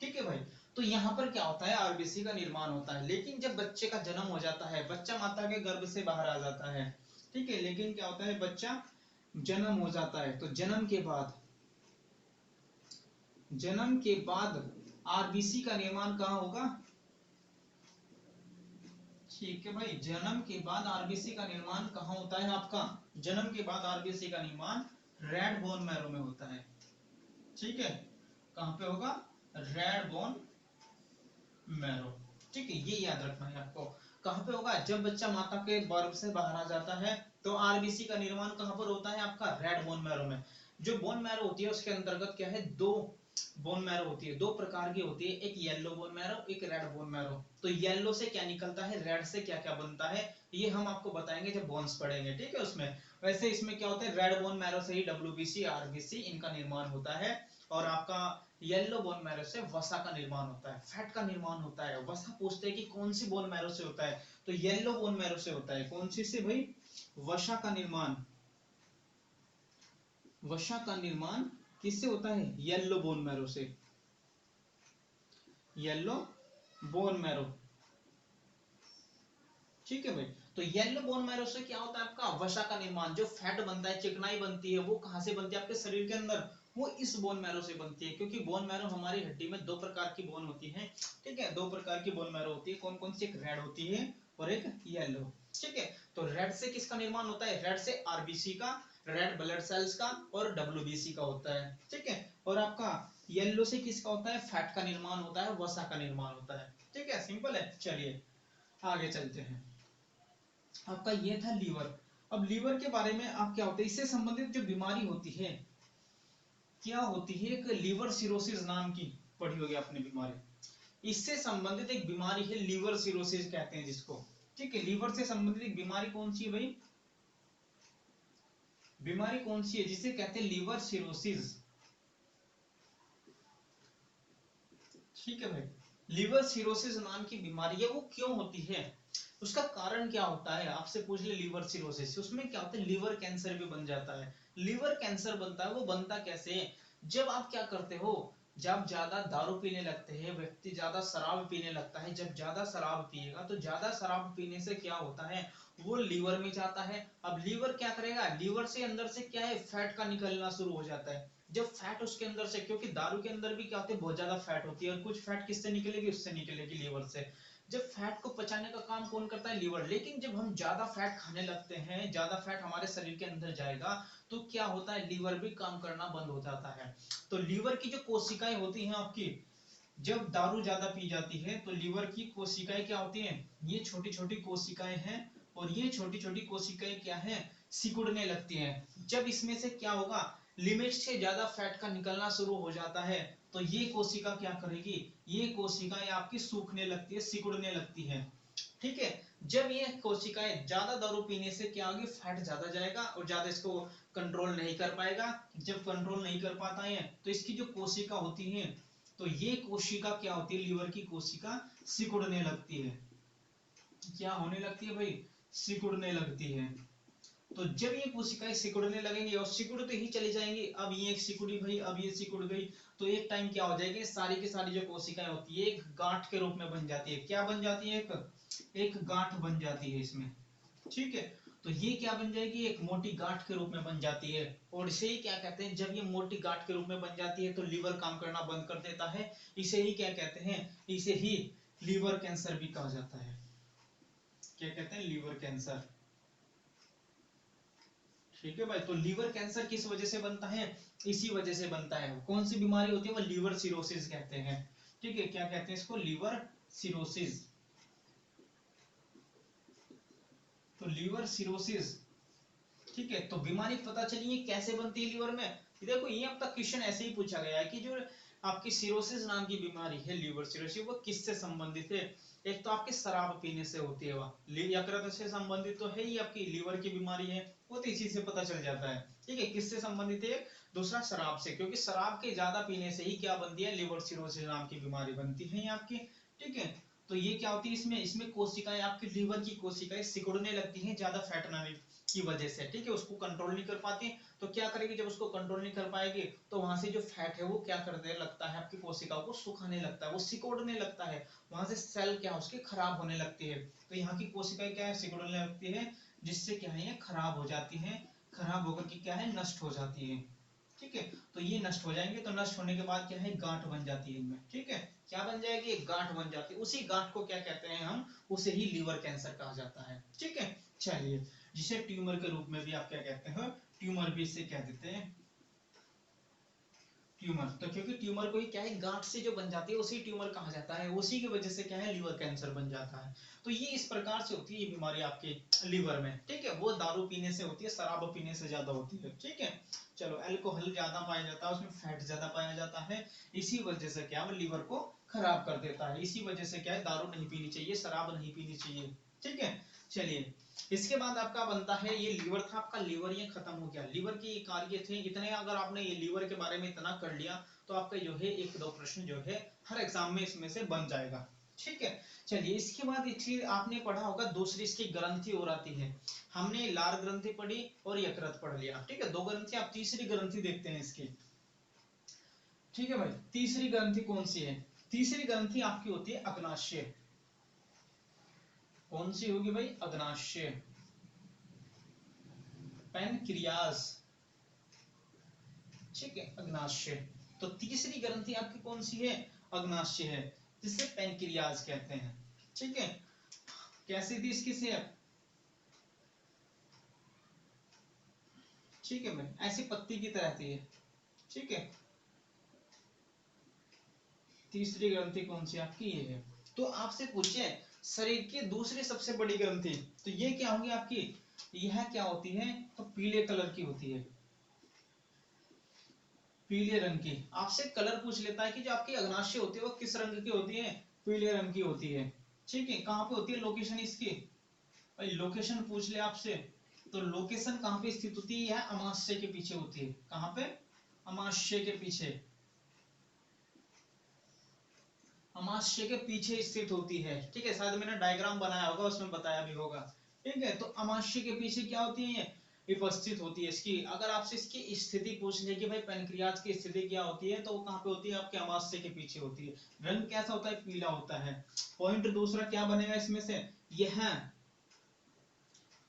ठीक है भाई, तो यहाँ पर क्या होता है, आरबीसी का निर्माण होता है। लेकिन जब बच्चे का जन्म हो जाता है, बच्चा माता के गर्भ से बाहर आ जाता है, ठीक है, लेकिन क्या होता है, बच्चा जन्म हो जाता है, तो जन्म के बाद, जन्म के बाद आरबीसी का निर्माण कहाँ होगा। ठीक है भाई, जन्म के बाद आरबीसी का निर्माण कहाँ होता है आपका, जन्म के बाद आरबीसी का निर्माण रेड बोन मैरो में होता है। ठीक है, कहां पे होगा, रेड बोन मैरो। ठीक है, ये याद रखना है आपको, कहां पे होगा, जब बच्चा माता के गर्भ से बाहर आ जाता है तो आरबीसी का निर्माण कहां पर होता है, आपका रेड बोन मैरो में। जो बोन मैरो होती है उसके अंतर्गत क्या है, दो बोन मैरो होती है, दो प्रकार की होती है, एक येलो बोन मैरो, एक रेड बोन मैरो। तो येलो से क्या निकलता है, रेड से क्या क्या बनता है, ये हम आपको बताएंगे जब बोन्स पढ़ेंगे। ठीक है, उसमें वैसे इसमें क्या होता है, रेड बोन मैरो से ही डब्ल्यूबीसी, आरबीसी इनका निर्माण होता है। और आपका येलो बोन मैरो से वसा का निर्माण होता है, फैट का निर्माण होता है। वसा पूछते हैं कि कौन सी बोन मैरो से होता है, तो येलो बोन मैरो से होता है। कौन सी से भाई, वसा का निर्माण, वसा का निर्माण किससे होता है, येलो बोन मैरो से, येलो बोन मैरो। ठीक है भाई, तो येलो बोन मैरो से क्या होता है, आपका वसा का निर्माण, जो फैट बनता है, चिकनाई बनती है, वो कहां से बनती है, आपके शरीर के अंदर, वो इस बोन मैरो से बनती है। क्योंकि बोन मैरो हमारी हड्डी में दो प्रकार की बोन होती है। ठीक है, दो प्रकार की बोन मैरो होती है, कौन कौन सी, एक रेड होती है और एक येलो। ठीक है, तो रेड से किसका निर्माण होता है, रेड से आरबीसी का, रेड ब्लड सेल्स का, और डब्ल्यूबीसी का होता है। ठीक है, और आपका येलो से किसका होता है, फैट का निर्माण होता है, वसा का निर्माण होता है। ठीक है, सिंपल है। चलिए आगे चलते हैं, आपका ये था लीवर। अब लीवर के बारे में आप क्या होते हैं, इससे संबंधित जो बीमारी होती है, क्या होती है, एक लीवर सिरोसिस नाम की पढ़ी होगी आपने बीमारी, इससे संबंधित एक बीमारी है लीवर सिरोसिस कहते हैं जिसको। ठीक है, लीवर से संबंधित एक बीमारी कौन सी है भाई, बीमारी कौन सी है जिसे कहते हैं लीवर सिरोसिस। ठीक है भाई, लीवर सिरोसिस नाम की बीमारी है, वो क्यों होती है, उसका कारण क्या होता है, आपसे पूछ ले लीवर सिरोसिस, उसमें क्या होता है, लीवर कैंसर भी बन जाता है। लीवर कैंसर बनता है, वो बनता कैसे है, जब आप क्या करते हो, जब ज्यादा दारू पीने लगते हैं, व्यक्ति ज्यादा शराब पीने लगता है, जब ज्यादा शराब पिएगा तो ज्यादा शराब पीने से क्या होता है, वो लीवर में जाता है। अब लीवर क्या करेगा, लीवर से अंदर से क्या है, फैट का निकलना शुरू हो जाता है। जब फैट उसके अंदर से, क्योंकि दारू के अंदर भी क्या होती है, बहुत ज्यादा फैट होती है, और कुछ फैट किससे निकलेगी, उससे निकलेगी, लीवर से। जब फैट को पचाने का काम कौन करता है, लीवर। लेकिन जब हम ज्यादा फैट खाने लगते हैं, ज्यादा फैट हमारे शरीर के अंदर जाएगा, तो क्या होता है, लीवर भी काम करना बंद हो जाता है। तो लीवर की जो कोशिकाएं होती हैं आपकी, जब दारू ज्यादा पी जाती है तो लीवर की कोशिकाएं क्या होती हैं, ये छोटी छोटी कोशिकाएं हैं, और ये छोटी छोटी कोशिकाएं क्या हैं, सिकुड़ने लगती हैं। जब इसमें से क्या होगा, लिमिट से ज्यादा फैट का निकलना शुरू हो जाता है, तो ये कोशिका क्या करेगी, ये कोशिकाएं आपकी सूखने लगती है, सिकुड़ने लगती है। ठीक है, जब ये कोशिकाएं ज्यादा दारू पीने से क्या होगी, फैट ज्यादा जाएगा और ज्यादा इसको कंट्रोल नहीं कर पाएगा। जब कंट्रोल नहीं कर पाता है तो इसकी जो कोशिका होती है, तो ये कोशिका क्या होती है, लीवर की कोशिका सिकुड़ने लगती है। क्या होने लगती है भाई, सिकुड़ने लगती है। तो जब ये कोशिकाएं सिकुड़ने लगेंगी और सिकुड़ते ही चली जाएंगी, अब ये एक सिकुड़ी भाई, अब ये सिकुड़ गई, तो एक टाइम क्या हो जाएगी, सारी की सारी जो कोशिकाएं होती है एक गांठ के रूप में बन जाती है। क्या बन जाती है, एक गांठ बन जाती है इसमें, ठीक है। तो ये क्या बन जाएगी, एक मोटी गांठ के रूप में बन जाती है। और इसे ही क्या कहते हैं, जब ये मोटी गांठ के रूप में बन जाती है तो लीवर काम करना बंद कर देता है। इसे ही क्या कहते हैं, इसे ही लीवर कैंसर भी कहा जाता है। क्या कहते हैं, लीवर कैंसर। ठीक है भाई, तो लीवर कैंसर किस वजह से बनता है, इसी वजह से बनता है। कौन सी बीमारी होती है, वो लीवर सिरोसिस कहते हैं। ठीक है, क्या कहते हैं इसको, लीवर सिरोसिस। तो लीवर सिरोसिस, ठीक है। तो बीमारी पता चली है कैसे बनती है लीवर में। देखो ये अब तक क्वेश्चन ऐसे ही पूछा गया है कि जो आपकी सिरोसिस नाम की बीमारी है, लीवर सिरोसिस, वो किससे संबंधित है। एक तो आपके शराब पीने से होती है, वह यकृत से संबंधित तो है ही, आपकी लीवर की बीमारी है वो तो इसी से पता चल जाता है। ठीक है, किससे संबंधित है, दूसरा शराब से, क्योंकि शराब के ज्यादा पीने से ही क्या बनती है, लीवर सिरोसिस नाम की बीमारी बनती है आपकी। ठीक है, तो ये क्या होती है, इसमें इसमें कोशिकाएं, आपकी लीवर की कोशिकाएं सिकुड़ने लगती हैं ज्यादा फैट की वजह से। ठीक है, उसको कंट्रोल नहीं कर पाती, तो क्या करेगी, जब उसको कंट्रोल नहीं कर पाएगी तो वहां से जो फैट है वो क्या करने लगता है, आपकी कोशिकाओं को सुखाने लगता है, वो सिकोड़ने लगता है, वहां से सेल क्या उसके खराब होने लगती है। तो यहाँ की कोशिकाएं क्या है, सिकुड़ने लगती है, जिससे क्या है, ये खराब हो जाती है, खराब होकर के क्या है, नष्ट हो जाती है। ठीक है, तो ये नष्ट हो जाएंगे, तो नष्ट होने के बाद क्या है, गांठ बन जाती है इनमें। ठीक है, क्या बन जाएगी, एक गांठ बन जाती है, उसी गांठ को क्या कहते हैं हम, उसे ही लीवर कैंसर कहा जाता है। ठीक है, चलिए, जिसे ट्यूमर के रूप में भी आप क्या कहते हैं, ट्यूमर भी इसे कह देते हैं, ट्यूमर। तो क्योंकि ट्यूमर को ही क्या है, गांठ से जो बन जाती है उसी ट्यूमर कहा जाता है, उसी की वजह से क्या है, लीवर कैंसर बन जाता है। तो ये इस प्रकार से होती है ये बीमारी आपके लीवर में। ठीक है, वो दारू पीने से होती है, शराब पीने से ज्यादा होती है। ठीक है, चलो, अल्कोहल ज्यादा पाया जाता है, उसमें फैट ज्यादा पाया जाता है, इसी वजह से क्या, वो लीवर को खराब कर देता है। इसी वजह से क्या है, दारू नहीं पीनी चाहिए, शराब नहीं पीनी चाहिए। ठीक है, चलिए, इसके बाद आपका बनता है, ये लीवर था आपका, लीवर ये खत्म हो गया, लीवर की कार्य थे इतने। अगर आपने ये लीवर के बारे में इतना कर लिया तो आपका जो है एक दो प्रश्न जो है हर एग्जाम में इसमें से बन जाएगा। ठीक है, चलिए, इसके बाद इसकी आपने पढ़ा होगा दूसरी इसकी ग्रंथि और आती है। हमने लार ग्रंथि पढ़ी और यकृत पढ़ लिया। ठीक है, दो ग्रंथि, आप तीसरी ग्रंथि देखते हैं इसकी। ठीक है भाई, तीसरी ग्रंथि कौन सी है, तीसरी ग्रंथि आपकी होती है अग्नाशय। कौन सी होगी भाई, अग्नाशय, पैनक्रियाज। ठीक है, अग्नाशय। तो तीसरी ग्रंथि आपकी कौन सी है, अग्नाशय है, जिसे पैनक्रियाज कहते हैं। ठीक है, कैसी थी इसकी शेप, ठीक है भाई, ऐसी पत्ती की तरह थी। ठीक है, तीसरी ग्रंथि कौन सी आपकी, ये है। तो आपसे पूछे शरीर की दूसरी सबसे बड़ी ग्रंथि, तो ये क्या होगी आपकी, यह क्या होती है, तो पीले कलर की होती है, पीले रंग की। आपसे कलर पूछ लेता है कि जो आपकी अग्नाशय होती है वो किस रंग की होती है, पीले रंग की होती है। ठीक है, कहां पे होती है लोकेशन इसकी, भाई लोकेशन पूछ ले आपसे, तो लोकेशन कहां पे स्थित होती है, यह अमाशय के पीछे होती है। कहां पे, अमाशय के पीछे, अमाशय के पीछे स्थित होती है। ठीक है, शायद मैंने डायग्राम बनाया होगा, उसमें बताया भी होगा। ठीक है, तो अमाशय के पीछे क्या होती है, ये उपस्थित होती है इसकी। अगर आपसे इसकी स्थिति पूछ ले कि भाई पैनक्रियाज की स्थिति क्या होती है, तो वो कहां पे होती है, आपके अमाशय के पीछे होती है। रंग कैसा होता है, पीला होता है। पॉइंट दूसरा क्या बनेगा इसमें से, यह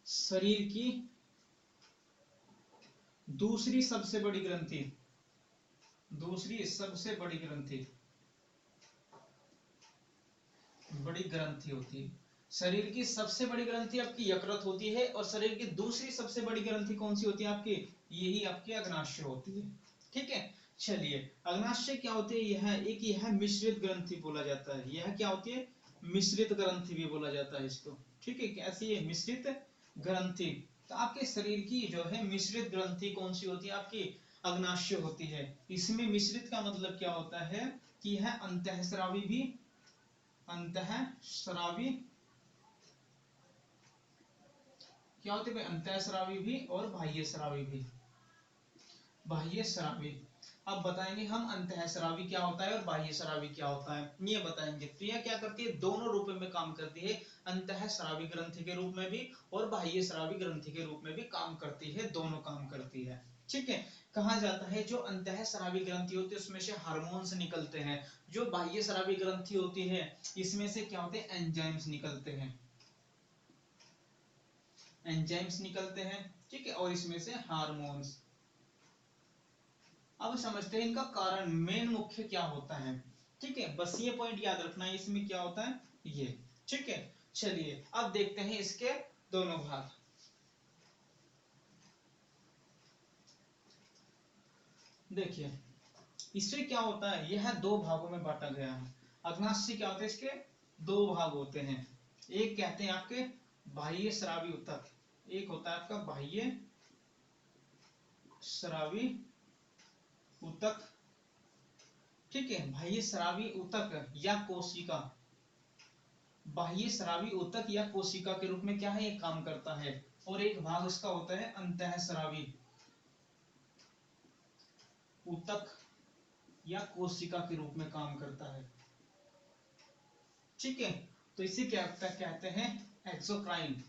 शरीर की दूसरी सबसे बड़ी ग्रंथि, दूसरी सबसे बड़ी ग्रंथि, बड़ी ग्रंथि होती है। शरीर की सबसे बड़ी ग्रंथि आपकी यकृत होती है, और शरीर की दूसरी सबसे बड़ी ग्रंथि कौन सी होती है आपकी, यही आपकी अग्नाशय होती है। ठीक है, चलिए, अग्नाशय क्या होती है, यह मिश्रित ग्रंथि बोला जाता है। यह क्या होती है, मिश्रित ग्रंथि भी बोला जाता है इसको। ठीक है, कैसी है, मिश्रित ग्रंथि। तो आपके शरीर की जो है मिश्रित ग्रंथि कौन सी होती है, आपकी अग्नाशय होती है। इसमें मिश्रित का मतलब क्या होता है, कि यह अंतःस्रावी भी, अंतःस्रावी क्या होते हैं, अंतःस्रावी भी और बाह्य स्रावी भी, बाह्य स्रावी। अब बताएंगे हम अंतःस्रावी क्या होता है और बाह्य स्रावी क्या होता है, ये बताएंगे। तो यह क्या करती है, दोनों रूप में काम करती है, अंतःस्रावी ग्रंथि के रूप में भी और बाह्य स्रावी ग्रंथि के रूप में भी काम करती है, दोनों काम करती है। ठीक है, कहा जाता है जो अंतःस्रावी ग्रंथि होती है उसमें से हार्मोन्स निकलते हैं, जो बाह्य स्रावी ग्रंथि होती है इसमें से क्या होते हैं, एंजाइम्स निकलते हैं। एंजाइम्स निकलते हैं, ठीक है, और इसमें से हार्मोन्स। अब समझते हैं इनका कारण, मेन मुख्य क्या होता है, ठीक है, बस ये पॉइंट याद रखना है, इसमें क्या होता है ये, ठीक है। चलिए अब देखते हैं इसके दोनों भाग। देखिए इससे क्या होता है, यह दो भागों में बांटा गया है। अग्नाशय से क्या होता है, इसके दो भाग होते हैं। एक कहते हैं आपके बाह्य स्रावी ऊतक, एक होता है आपका बाह्य स्रावी ऊतक, ठीक है, बाह्य स्रावी ऊतक या कोशिका, बाह्य स्रावी ऊतक या कोशिका के रूप में क्या है, ये काम करता है। और एक भाग उसका होता है अंतःस्रावी ऊतक या कोशिका के रूप में काम करता है, ठीक है। तो इसे क्या कहते हैं, एक्सोक्राइन,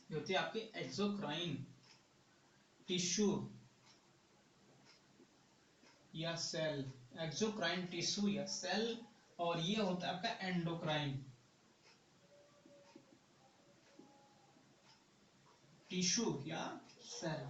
ये होती है आपकी एक्सोक्राइन टिश्यू या सेल, एक्सोक्राइन टिश्यू या सेल। और ये होता है आपका एंडोक्राइन टिश्यू या सेल,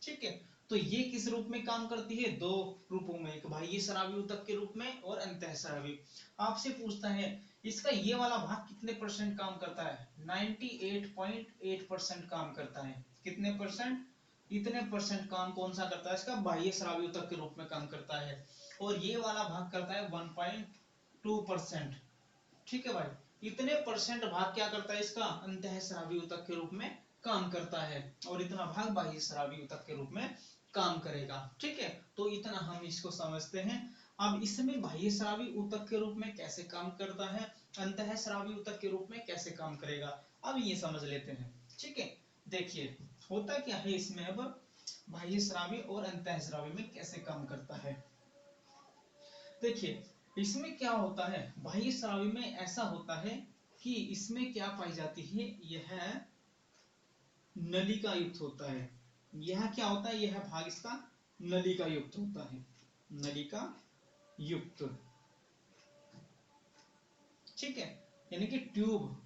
ठीक है। तो ये किस रूप में काम करती है, दो रूपों में, एक बाह्य स्रावी ऊतक के रूप में और अंतःस्रावी। आपसे पूछता है इसका ये वाला भाग कितने परसेंट काम करता है, 98.8% काम करता है। कितने परसेंट, इतने परसेंट काम कौन सा करता है, इसका बाह्य स्रावी ऊतक के रूप में काम करता है। और ये वाला भाग करता है 1.2%, ठीक है भाई। इतने परसेंट भाग क्या करता है, इसका अंतःस्रावी ऊतक के रूप में काम करता है, और इतना भाग बाह्य स्रावी ऊतक के रूप में काम करेगा, ठीक है। तो इतना हम इसको समझते हैं। अब इसमें बाह्य स्रावी ऊतक के रूप में कैसे काम करता है, अंतःस्रावी ऊतक के रूप में कैसे काम करेगा, अब ये समझ लेते हैं, ठीक है। देखिए होता क्या है इसमें, अब बाह्य स्रावी और अंतःस्रावी में कैसे काम करता है। देखिए इसमें क्या होता है, बाह्य स्रावी में ऐसा होता है कि इसमें क्या पाई जाती है, यह नलिका युक्त होता है। यह क्या होता है, यह भाग इसका नलिका युक्त होता है, नलिका युक्त, ठीक है, यानी कि ट्यूब।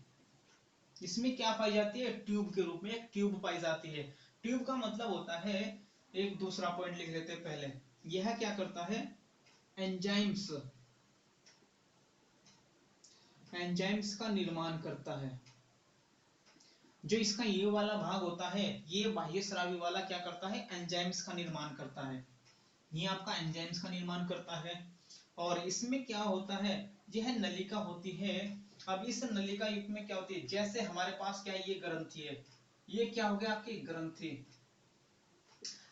इसमें क्या पाई जाती है, ट्यूब के रूप में एक ट्यूब पाई जाती है। ट्यूब का मतलब होता है, एक दूसरा पॉइंट लिख लेते हैं पहले, यह क्या करता है, एंजाइम्स, एंजाइम्स का निर्माण करता है। जो इसका ये वाला भाग होता है, ये बाह्य स्रावी वाला क्या करता है, एंजाइम्स का निर्माण करता है। ये आपका एंजाइम्स का निर्माण करता है। और इसमें क्या होता है, यह नलिका होती है। अब इस नलिका युक्त में क्या होती है, जैसे हमारे पास क्या है, ये ग्रंथि है, ये क्या हो गया आपकी ग्रंथि।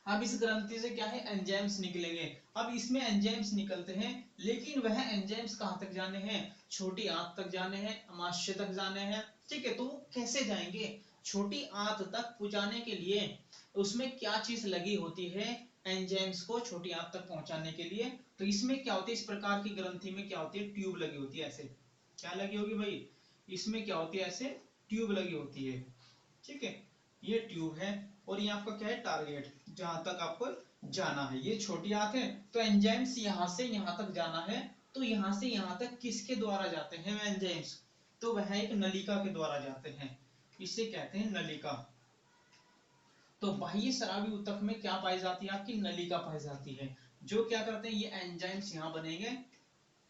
अब इस ग्रंथि से क्या है, एंजाइम्स निकलेंगे। अब इसमें एंजाइम्स निकलते हैं, लेकिन वह एंजाइम्स कहां तक जाने हैं, छोटी आंत तक जाने हैं, अमाशय तक जाने हैं, ठीक है। तो वो कैसे जाएंगे, छोटी आंत तक पहुंचाने के लिए उसमें क्या चीज लगी होती है, एंजाइम्स को छोटी आंत तक पहुंचाने के लिए। तो इसमें क्या होती है, इस प्रकार की ग्रंथि में क्या होती है, ट्यूब लगी होती है, ऐसे क्या लगी होगी भाई, इसमें क्या होती है, ऐसे ट्यूब लगी होती है, ठीक है। ये ट्यूब है, और ये आपका क्या है, टारगेट, जहां तक आपको जाना है। ये छोटी आंत है, तो एंजाइम्स यहां से यहां तक जाना है। तो यहां से यहां तक किसके द्वारा जाते हैं एंजाइम्स, तो वह एक नलिका के द्वारा जाते हैं, इसे कहते हैं नलिका। तो बाह्य स्रावी ऊतक में क्या पाई जाती है, आपकी नलिका पाई जाती है। जो क्या करते हैं, ये एंजाइम्स यहाँ बनेंगे,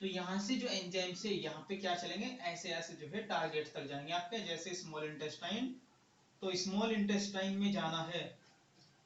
तो यहाँ से जो एंजाइम्स है यहाँ पे क्या चलेंगे, ऐसे ऐसे जो है टारगेट तक जाएंगे आपके, जैसे स्मॉल इंटेस्टाइन। तो स्मॉल इंटेस्टाइन में जाना है,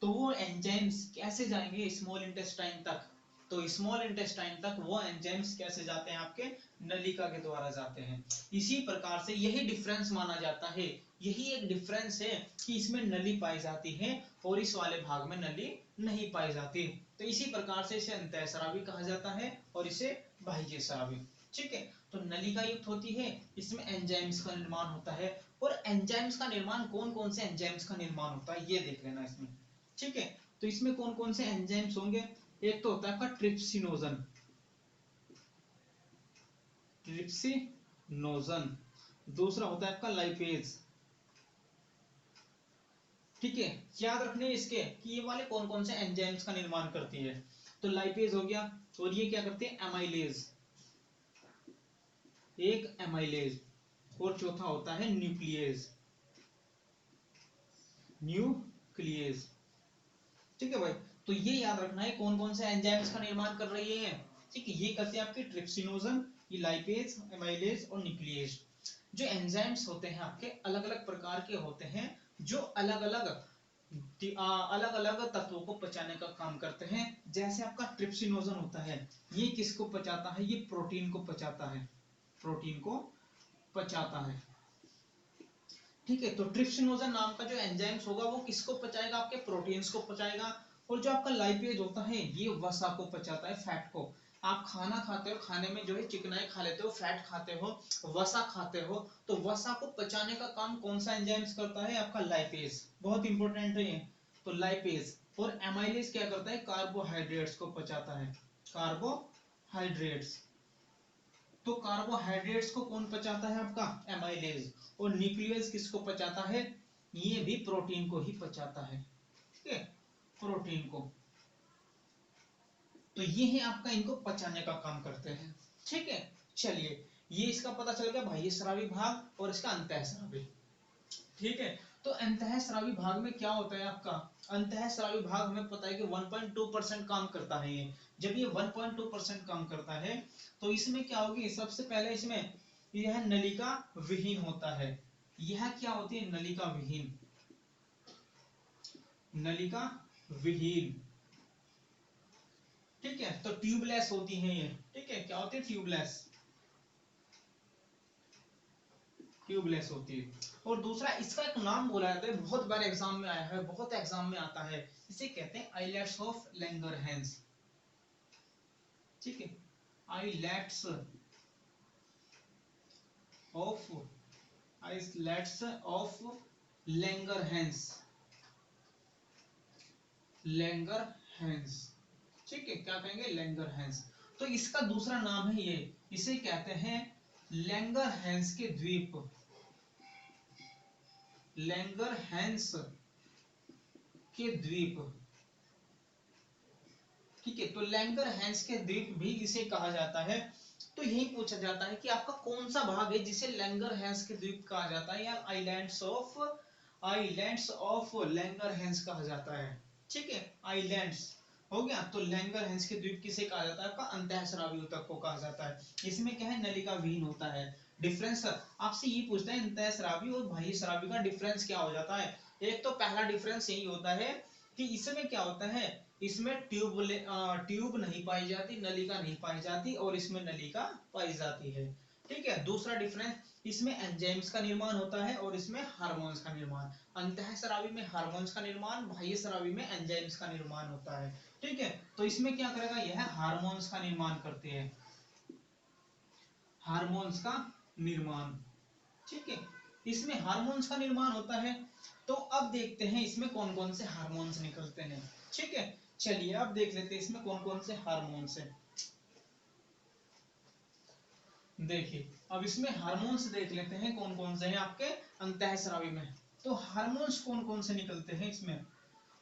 तो वो एंजाइम्स कैसे जाएंगे स्मॉल इंटेस्टाइन तक, तो स्मॉल इंटेस्टाइन तक वो एंजाइम्स कैसे जाते हैं, आपके नलिका के द्वारा जाते हैं। इसी प्रकार से यही डिफरेंस माना जाता है, यही एक डिफरेंस है कि इसमें नली पाई जाती है और इस वाले भाग में नली नहीं पाई जाती। तो इसी प्रकार से इसे अंतःस्रावी कहा जाता है और इसे बाह्य स्रावी, ठीक है। तो नलिका युक्त होती है, इसमें एंजाइम्स का निर्माण होता है। और एंजाइम्स का निर्माण, कौन कौन से एंजाइम्स का निर्माण होता है ये देख लेना इसमें, ठीक है। तो इसमें कौन कौन से एंजाइम्स होंगे, एक तो होता है आपका ट्रिप्सिनोजन, ट्रिप्सिनोजन, दूसरा होता है आपका लाइपेज, ठीक है। याद रखने इसके कि ये वाले कौन कौन से एंजाइम्स का निर्माण करती है। तो लाइपेज हो गया, और ये क्या करते हैं, एमाइलेज, एक एमाइलेज, और चौथा होता है न्यूक्लियेज, न्यूक्लियस। ठीक है भाई, तो ये याद रखना है कौन कौन से एंजाइम्स का निर्माण कर रही है। ठीक है, ये करते हैं आपके ट्रिप्सिनोजन, ये लाइपेज, एमाइलेज और न्यूक्लियेज। जो एंजाइम्स होते हैं आपके अलग अलग प्रकार के होते हैं, जो अलग अलग तत्वों को पचाने का काम करते हैं। जैसे आपका ट्रिप्सिनोजन होता है, ये किसको पचाता है, ये प्रोटीन को पचाता है, प्रोटीन को पचाता है। ठीक है, तो ट्रिप्सिनोजन नाम का जो एंजाइम्स होगा वो किसको पचाएगा, आपके प्रोटीन्स को पचाएगा। और जो आपका लाइपेज होता है ये वसा को पचाता है, फैट को। आप खाना खाते हो, खाने में जो है चिकनाई खा लेते हो, फैट खाते हो, वसा खाते हो, तो वसा को पचाने का काम कौन सा एंजाइम्स करता है, आपका लाइपेज। बहुत इंपॉर्टेंट है ये। तो लाइपेज। और एमाइलेज क्या करता है, कार्बोहाइड्रेट्स को पचाता है, कार्बोहाइड्रेट्स। तो कार्बोहाइड्रेट्स को कौन पचाता है, आपका एमाइलेज। और न्यूक्लियस किसको पचाता है, ये भी प्रोटीन को ही पचाता है। ठीक है, प्रोटीन को। तो ये है आपका, इनको पचाने का काम करते हैं। ठीक है, चलिए ये इसका पता चल गया बाह्य स्रावी भाग और इसका अंतःस्रावी। ठीक है, तो अंतःस्रावी भाग में क्या होता है आपका, अंतःस्रावी भाग हमें पता है कि 1.2% काम करता है ये। जब ये 1.2% काम करता है तो इसमें क्या होगी, सबसे पहले इसमें यह नलिका विहीन होता है। यह क्या होती है, नलिका विहीन, नलिका विहीन। ठीक है, तो ट्यूबलेस होती है ये। ठीक है, क्या होती है, ट्यूबलेस, ट्यूबलेस होती है। और दूसरा इसका एक नाम बोला जाता है, बहुत बार एग्जाम में आया है, बहुत एग्जाम में आता है, इसे कहते हैं आइलेट्स ऑफ लैंगरहैंस। ठीक है, islets of, islets of Langerhans, Langerhans. ठीक है, क्या कहेंगे, लैंगरहैंस। तो इसका दूसरा नाम है ये, इसे कहते हैं लैंगरहैंस के द्वीप, लैंगरहैंस के द्वीप। ठीक है, तो लैंगरहैंस के द्वीप भी इसे कहा जाता है। तो यही पूछा जाता है कि आपका कौन सा भाग है जिसे लैंगरहैंस के द्वीप कहा जाता है, या आइलैंड्स ऑफ लैंगरहैंस कहा जाता है। ठीक है, आइलैंड्स हो गया। तो लैंगरहैंस के द्वीप किसे कहा जाता है, आपका अंतःस्रावी ऊतक को कहा जाता है। इसमें क्या है, नलिका विहीन होता है। डिफरेंस आपसे ये पूछता है अंतःस्रावी और बाह्यस्रावी का डिफरेंस क्या हो जाता है। एक तो पहला डिफरेंस यही होता है कि इसमें क्या होता है, इसमें ट्यूब नहीं पाई जाती, नलिका नहीं पाई जाती, और इसमें नलिका पाई जाती है। ठीक है, दूसरा डिफरेंस, इसमें एंजाइम्स का निर्माण होता है और इसमें हार्मोन्स का निर्माण। अंतःस्रावी में हार्मोन्स का निर्माण, बाह्यस्रावी में एंजाइम्स का निर्माण होता है। ठीक है, तो इसमें क्या करेगा, यह हार्मोन्स का निर्माण करते हैं, हार्मोन्स का निर्माण। ठीक है, इसमें हार्मोन्स का निर्माण होता है। तो अब देखते हैं इसमें कौन कौन से हार्मोन्स निकलते हैं। ठीक है, चलिए अब देख लेते हैं इसमें कौन कौन से हार्मोन्स हैं। देखिए, अब इसमें हार्मोन्स देख लेते हैं कौन कौन से हैं आपके अंतःस्रावी में। तो हार्मोन्स कौन कौन से निकलते हैं इसमें,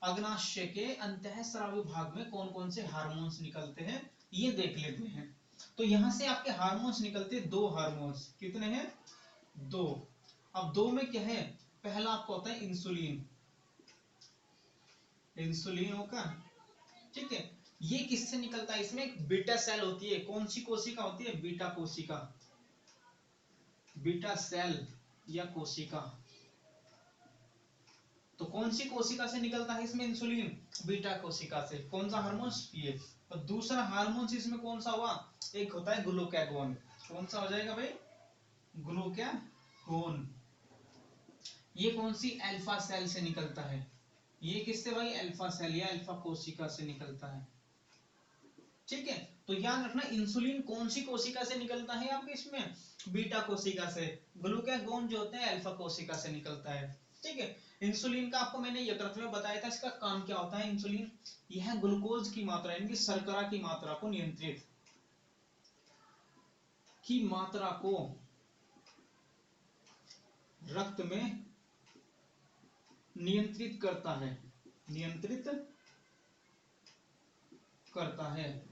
अग्नाशय के अंतःस्रावी भाग में कौन कौन से हार्मोन्स निकलते हैं, ये देख लेते हैं। तो यहां से आपके हार्मोन्स निकलते हैं, दो हार्मोन्स, कितने हैं, दो। अब दो में क्या है, पहला आपका होता है इंसुलिन, इंसुलिन होगा। ठीक है, ये किससे निकलता है, इसमें एक बीटा सेल होती है, कौन सी कोशिका होती है, बीटा कोशिका, बीटा सेल या कोशिका। तो कौन सी कोशिका से निकलता है इसमें इंसुलिन, बीटा कोशिका से। कौन सा हार्मोन, ये। और दूसरा हार्मोन इसमें कौन सा हुआ, एक होता है ग्लूकागोन। कौन सा हो जाएगा भाई, ग्लूकागोन। ये कौन सी, अल्फा सेल से निकलता है। ये किससे भाई, अल्फा सेल या अल्फा कोशिका से निकलता है। ठीक है, तो याद रखना इंसुलिन कौन सी कोशिका से निकलता है आपके इसमें, बीटा कोशिका से। ग्लूकागोन जो होता है अल्फा कोशिका से निकलता है। ठीक है, इंसुलिन का आपको मैंने यकृत में बताया था, इसका काम क्या होता है इंसुलिन, यह ग्लूकोज की मात्रा यानी कि शर्करा की मात्रा को नियंत्रित, की मात्रा को रक्त में नियंत्रित करता है, नियंत्रित करता है।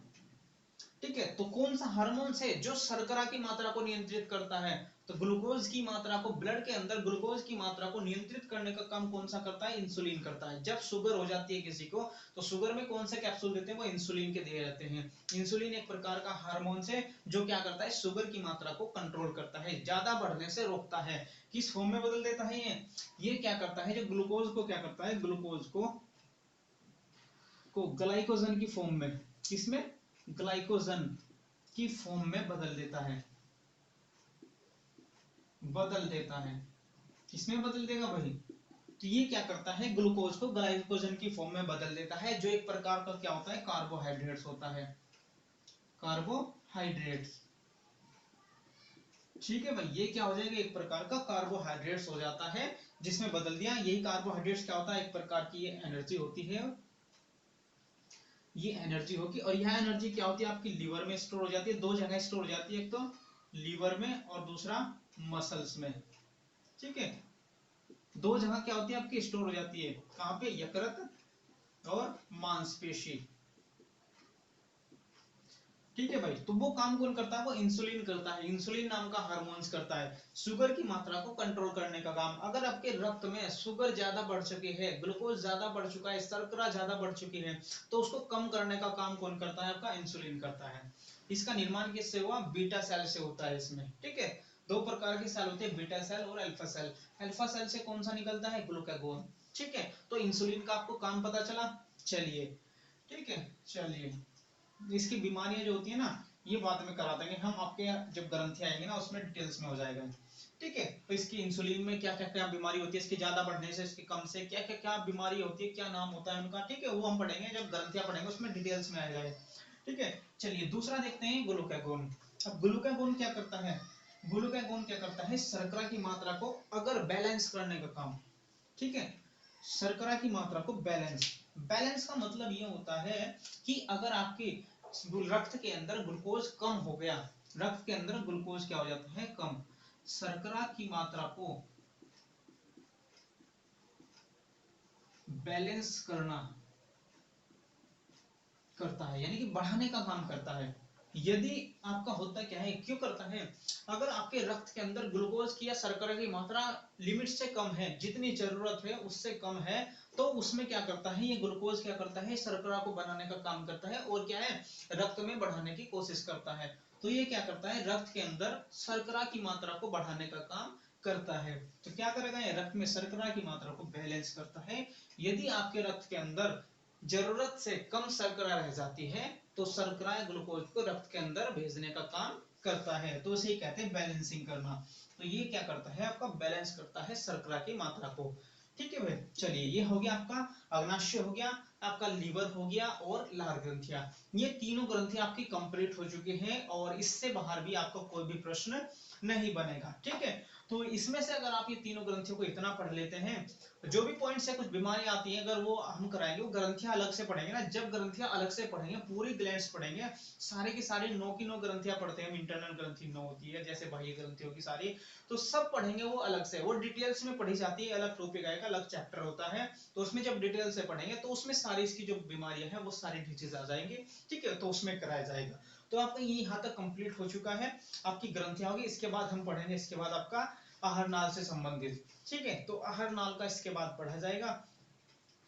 ठीक है, तो कौन सा हार्मोन है जो शर्करा की मात्रा को नियंत्रित करता है, तो ग्लूकोज की मात्रा को, ब्लड के अंदर ग्लूकोज की मात्रा को नियंत्रित करने का काम कौन सा करता है? इंसुलिन करता है। जब शुगर हो जाती है किसी को, तो शुगर में कौन से कैप्सूल देते हैं? वो इंसुलिन के दिए जाते हैं। इंसुलिन एक प्रकार का हार्मोन है जो क्या करता है? शुगर की मात्रा को कंट्रोल करता है, ज्यादा बढ़ने से रोकता है। किस फॉर्म में बदल देता है ये क्या करता है? जो ग्लूकोज को क्या करता है? ग्लूकोज को ग्लाइकोजन की फॉर्म में, किसमें? ग्लाइकोजन की फॉर्म में बदल देता है, बदल देता है। किसमें बदल देगा भाई? तो ये क्या करता है? ग्लूकोज को ग्लाइकोजन की फॉर्म में बदल देता है, जो एक प्रकार का क्या होता है? कार्बोहाइड्रेट्स होता है, कार्बोहाइड्रेट्स। ठीक है भाई, ये क्या हो जाएगा? एक प्रकार का कार्बोहाइड्रेट्स हो जाता है, जिसमें बदल दिया। यही कार्बोहाइड्रेट्स क्या होता है? एक प्रकार की ये एनर्जी होती है, ये एनर्जी होगी। और यह एनर्जी क्या होती है? आपकी लीवर में स्टोर हो जाती है। दो जगह स्टोर हो जाती है, एक तो लीवर में और दूसरा मसल्स में। ठीक है, दो जगह क्या होती है आपकी? स्टोर हो जाती है। कहां पे? यकृत और मांसपेशी। ठीक है भाई, तो वो काम कौन करता है? वो इंसुलिन करता है। इंसुलिन नाम का हार्मोन्स करता है शुगर की मात्रा को कंट्रोल करने का काम। अगर आपके रक्त में शुगर ज्यादा बढ़ चुकी है, ग्लूकोज ज्यादा बढ़ चुका है, शर्करा ज्यादा बढ़ चुकी है, तो उसको कम करने का काम कौन करता है? आपका इंसुलिन करता है। इसका निर्माण किससे हुआ? बीटा सेल से होता है इसमें। ठीक है, दो प्रकार के सेल होते हैं, बीटा सेल और अल्फा सेल। अल्फा सेल से कौन सा निकलता है? ग्लूकागोन। ठीक है, तो इंसुलिन का आपको काम पता चला। चलिए, ठीक है, चलिए, इसकी बीमारियां जो होती है ना, ये बाद में करा देंगे हम। आपके जब ग्रंथि आएंगे ना, उसमें डिटेल्स में हो जाएगा। ठीक है, तो इसकी इंसुलिन में क्या क्या क्या बीमारी होती है, इसके ज्यादा बढ़ने से, इसके कम से, क्या क्या क्या बीमारी होती है, क्या नाम होता है उनका। ठीक है, वो हम पढ़ेंगे जब ग्रंथियां पढ़ेंगे, उसमें डिटेल्स में आएगा। ठीक है, चलिए दूसरा देखते हैं, ग्लूकागोन। अब ग्लूकागोन क्या करता है? ग्लूकागोन क्या करता है? शर्करा की मात्रा को अगर बैलेंस करने का काम। ठीक है, शर्करा की मात्रा को बैलेंस। बैलेंस का मतलब ये होता है कि अगर आपके रक्त के अंदर ग्लूकोज कम हो गया, रक्त के अंदर ग्लूकोज क्या हो जाता है? कम। शर्करा की मात्रा को बैलेंस करना करता है, यानी कि बढ़ाने का काम करता है। यदि आपका होता क्या है, क्यों करता है? अगर आपके रक्त के अंदर ग्लूकोज की या शर्करा की मात्रा लिमिट से कम है, जितनी जरूरत है उससे कम है, तो उसमें क्या करता है? ये ग्लूकोज क्या करता है? शर्करा को बनाने का काम करता है, और क्या है? रक्त में बढ़ाने की कोशिश करता है। तो ये क्या करता है? रक्त के अंदर शर्करा की मात्रा को बढ़ाने का काम करता है। तो क्या करेगा ये? रक्त में शर्करा की मात्रा को बैलेंस करता है। यदि आपके रक्त के अंदर जरूरत से कम शर्करा रह जाती है, तो शर्करा ग्लूकोज को रक्त के अंदर भेजने का काम करता है। तो इसे कहते हैं बैलेंसिंग करना। तो ये क्या करता है? आपका बैलेंस करता है शर्करा की मात्रा को। ठीक है भाई, चलिए, ये हो गया आपका अग्नाशय, हो गया आपका लीवर, हो गया और लार ग्रंथियां। ये तीनों ग्रंथियां आपकी कंप्लीट हो चुकी हैं, और इससे बाहर भी आपको कोई भी प्रश्न नहीं बनेगा। ठीक है, तो इसमें से अगर आप ये तीनों ग्रंथियों को इतना पढ़ लेते हैं, जो भी पॉइंट से कुछ बीमारी आती है, अगर वो हम कराएंगे, वो ग्रंथियां अलग से पढ़ेंगे ना। जब ग्रंथियां अलग से पढ़ेंगे, पूरी ग्लैंड्स पढ़ेंगे, सारे की सारी 9 की 9 ग्रंथियां पढ़ते हैं। इंटरनल ग्रंथि 9 होती है, जैसे बाह्य ग्रंथियों की सारी, तो सब पढ़ेंगे वो अलग से। वो डिटेल्स में पढ़ी जाती है, अलग टॉपिक आएगा, अलग चैप्टर होता है। तो उसमें जब डिटेल से पढ़ेंगे, तो उसमें सारी इसकी जो बीमारियां हैं, वो सारी डिजीज आ जाएंगी। ठीक है, तो उसमें कराया जाएगा। तो आपका ये यहाँ तक कंप्लीट हो चुका है, आपकी ग्रंथियां होगी। इसके बाद हम पढ़ेंगे, इसके बाद आपका आहार नाल से संबंधित। ठीक है, तो आहार नाल का इसके बाद पढ़ा जाएगा।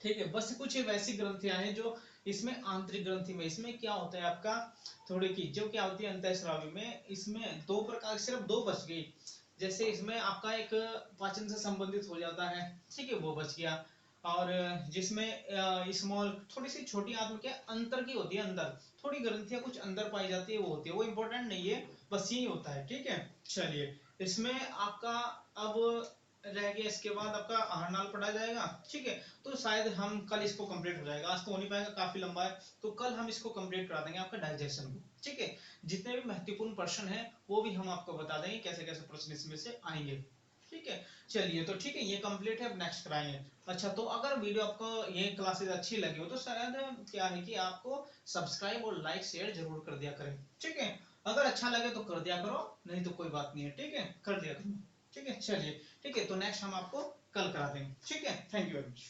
ठीक है, बस कुछ वैसी ग्रंथियां हैं जो इसमें आंतरिक ग्रंथि में, इसमें क्या होता है आपका, थोड़ी की जो क्या होती है अंतःस्रावी में, इसमें दो प्रकार, सिर्फ दो बच गई। जैसे इसमें आपका एक पाचन से संबंधित हो जाता है, ठीक है, वो बच गया। और जिसमें स्मॉल, थोड़ी सी छोटी आंत में क्या अंतर की होती है, अंदर थोड़ी ग्रंथियां कुछ अंदर पाई जाती है, वो होती है, वो इंपॉर्टेंट नहीं है, बस यही होता है। ठीक है, चलिए, इसमें आपका अब रह गया, इसके बाद आपका आहार नाल पढ़ा जाएगा। ठीक है, तो शायद हम कल इसको कंप्लीट हो जाएगा, आज तो हो नहीं पाएगा, काफी लंबा है, तो कल हम इसको कंप्लीट करा देंगे, आपका डाइजेशन को। ठीक है, जितने भी महत्वपूर्ण प्रश्न है, वो भी हम आपको बता देंगे, कैसे कैसे प्रश्न इसमें से आएंगे। ठीक है, चलिए, तो ठीक है, ये कंप्लीट है, अब नेक्स्ट कराएंगे। अच्छा, तो अगर वीडियो आपको, ये क्लासेस अच्छी लगी हो, तो शायद क्या है कि आपको सब्सक्राइब और लाइक शेयर जरूर कर दिया करें। ठीक है, अगर अच्छा लगे तो कर दिया करो, नहीं तो कोई बात नहीं है। ठीक है, कर दिया करो। ठीक है, चलिए, ठीक है, तो नेक्स्ट हम आपको कल करा देंगे। ठीक है, थैंक यू वेरी मच।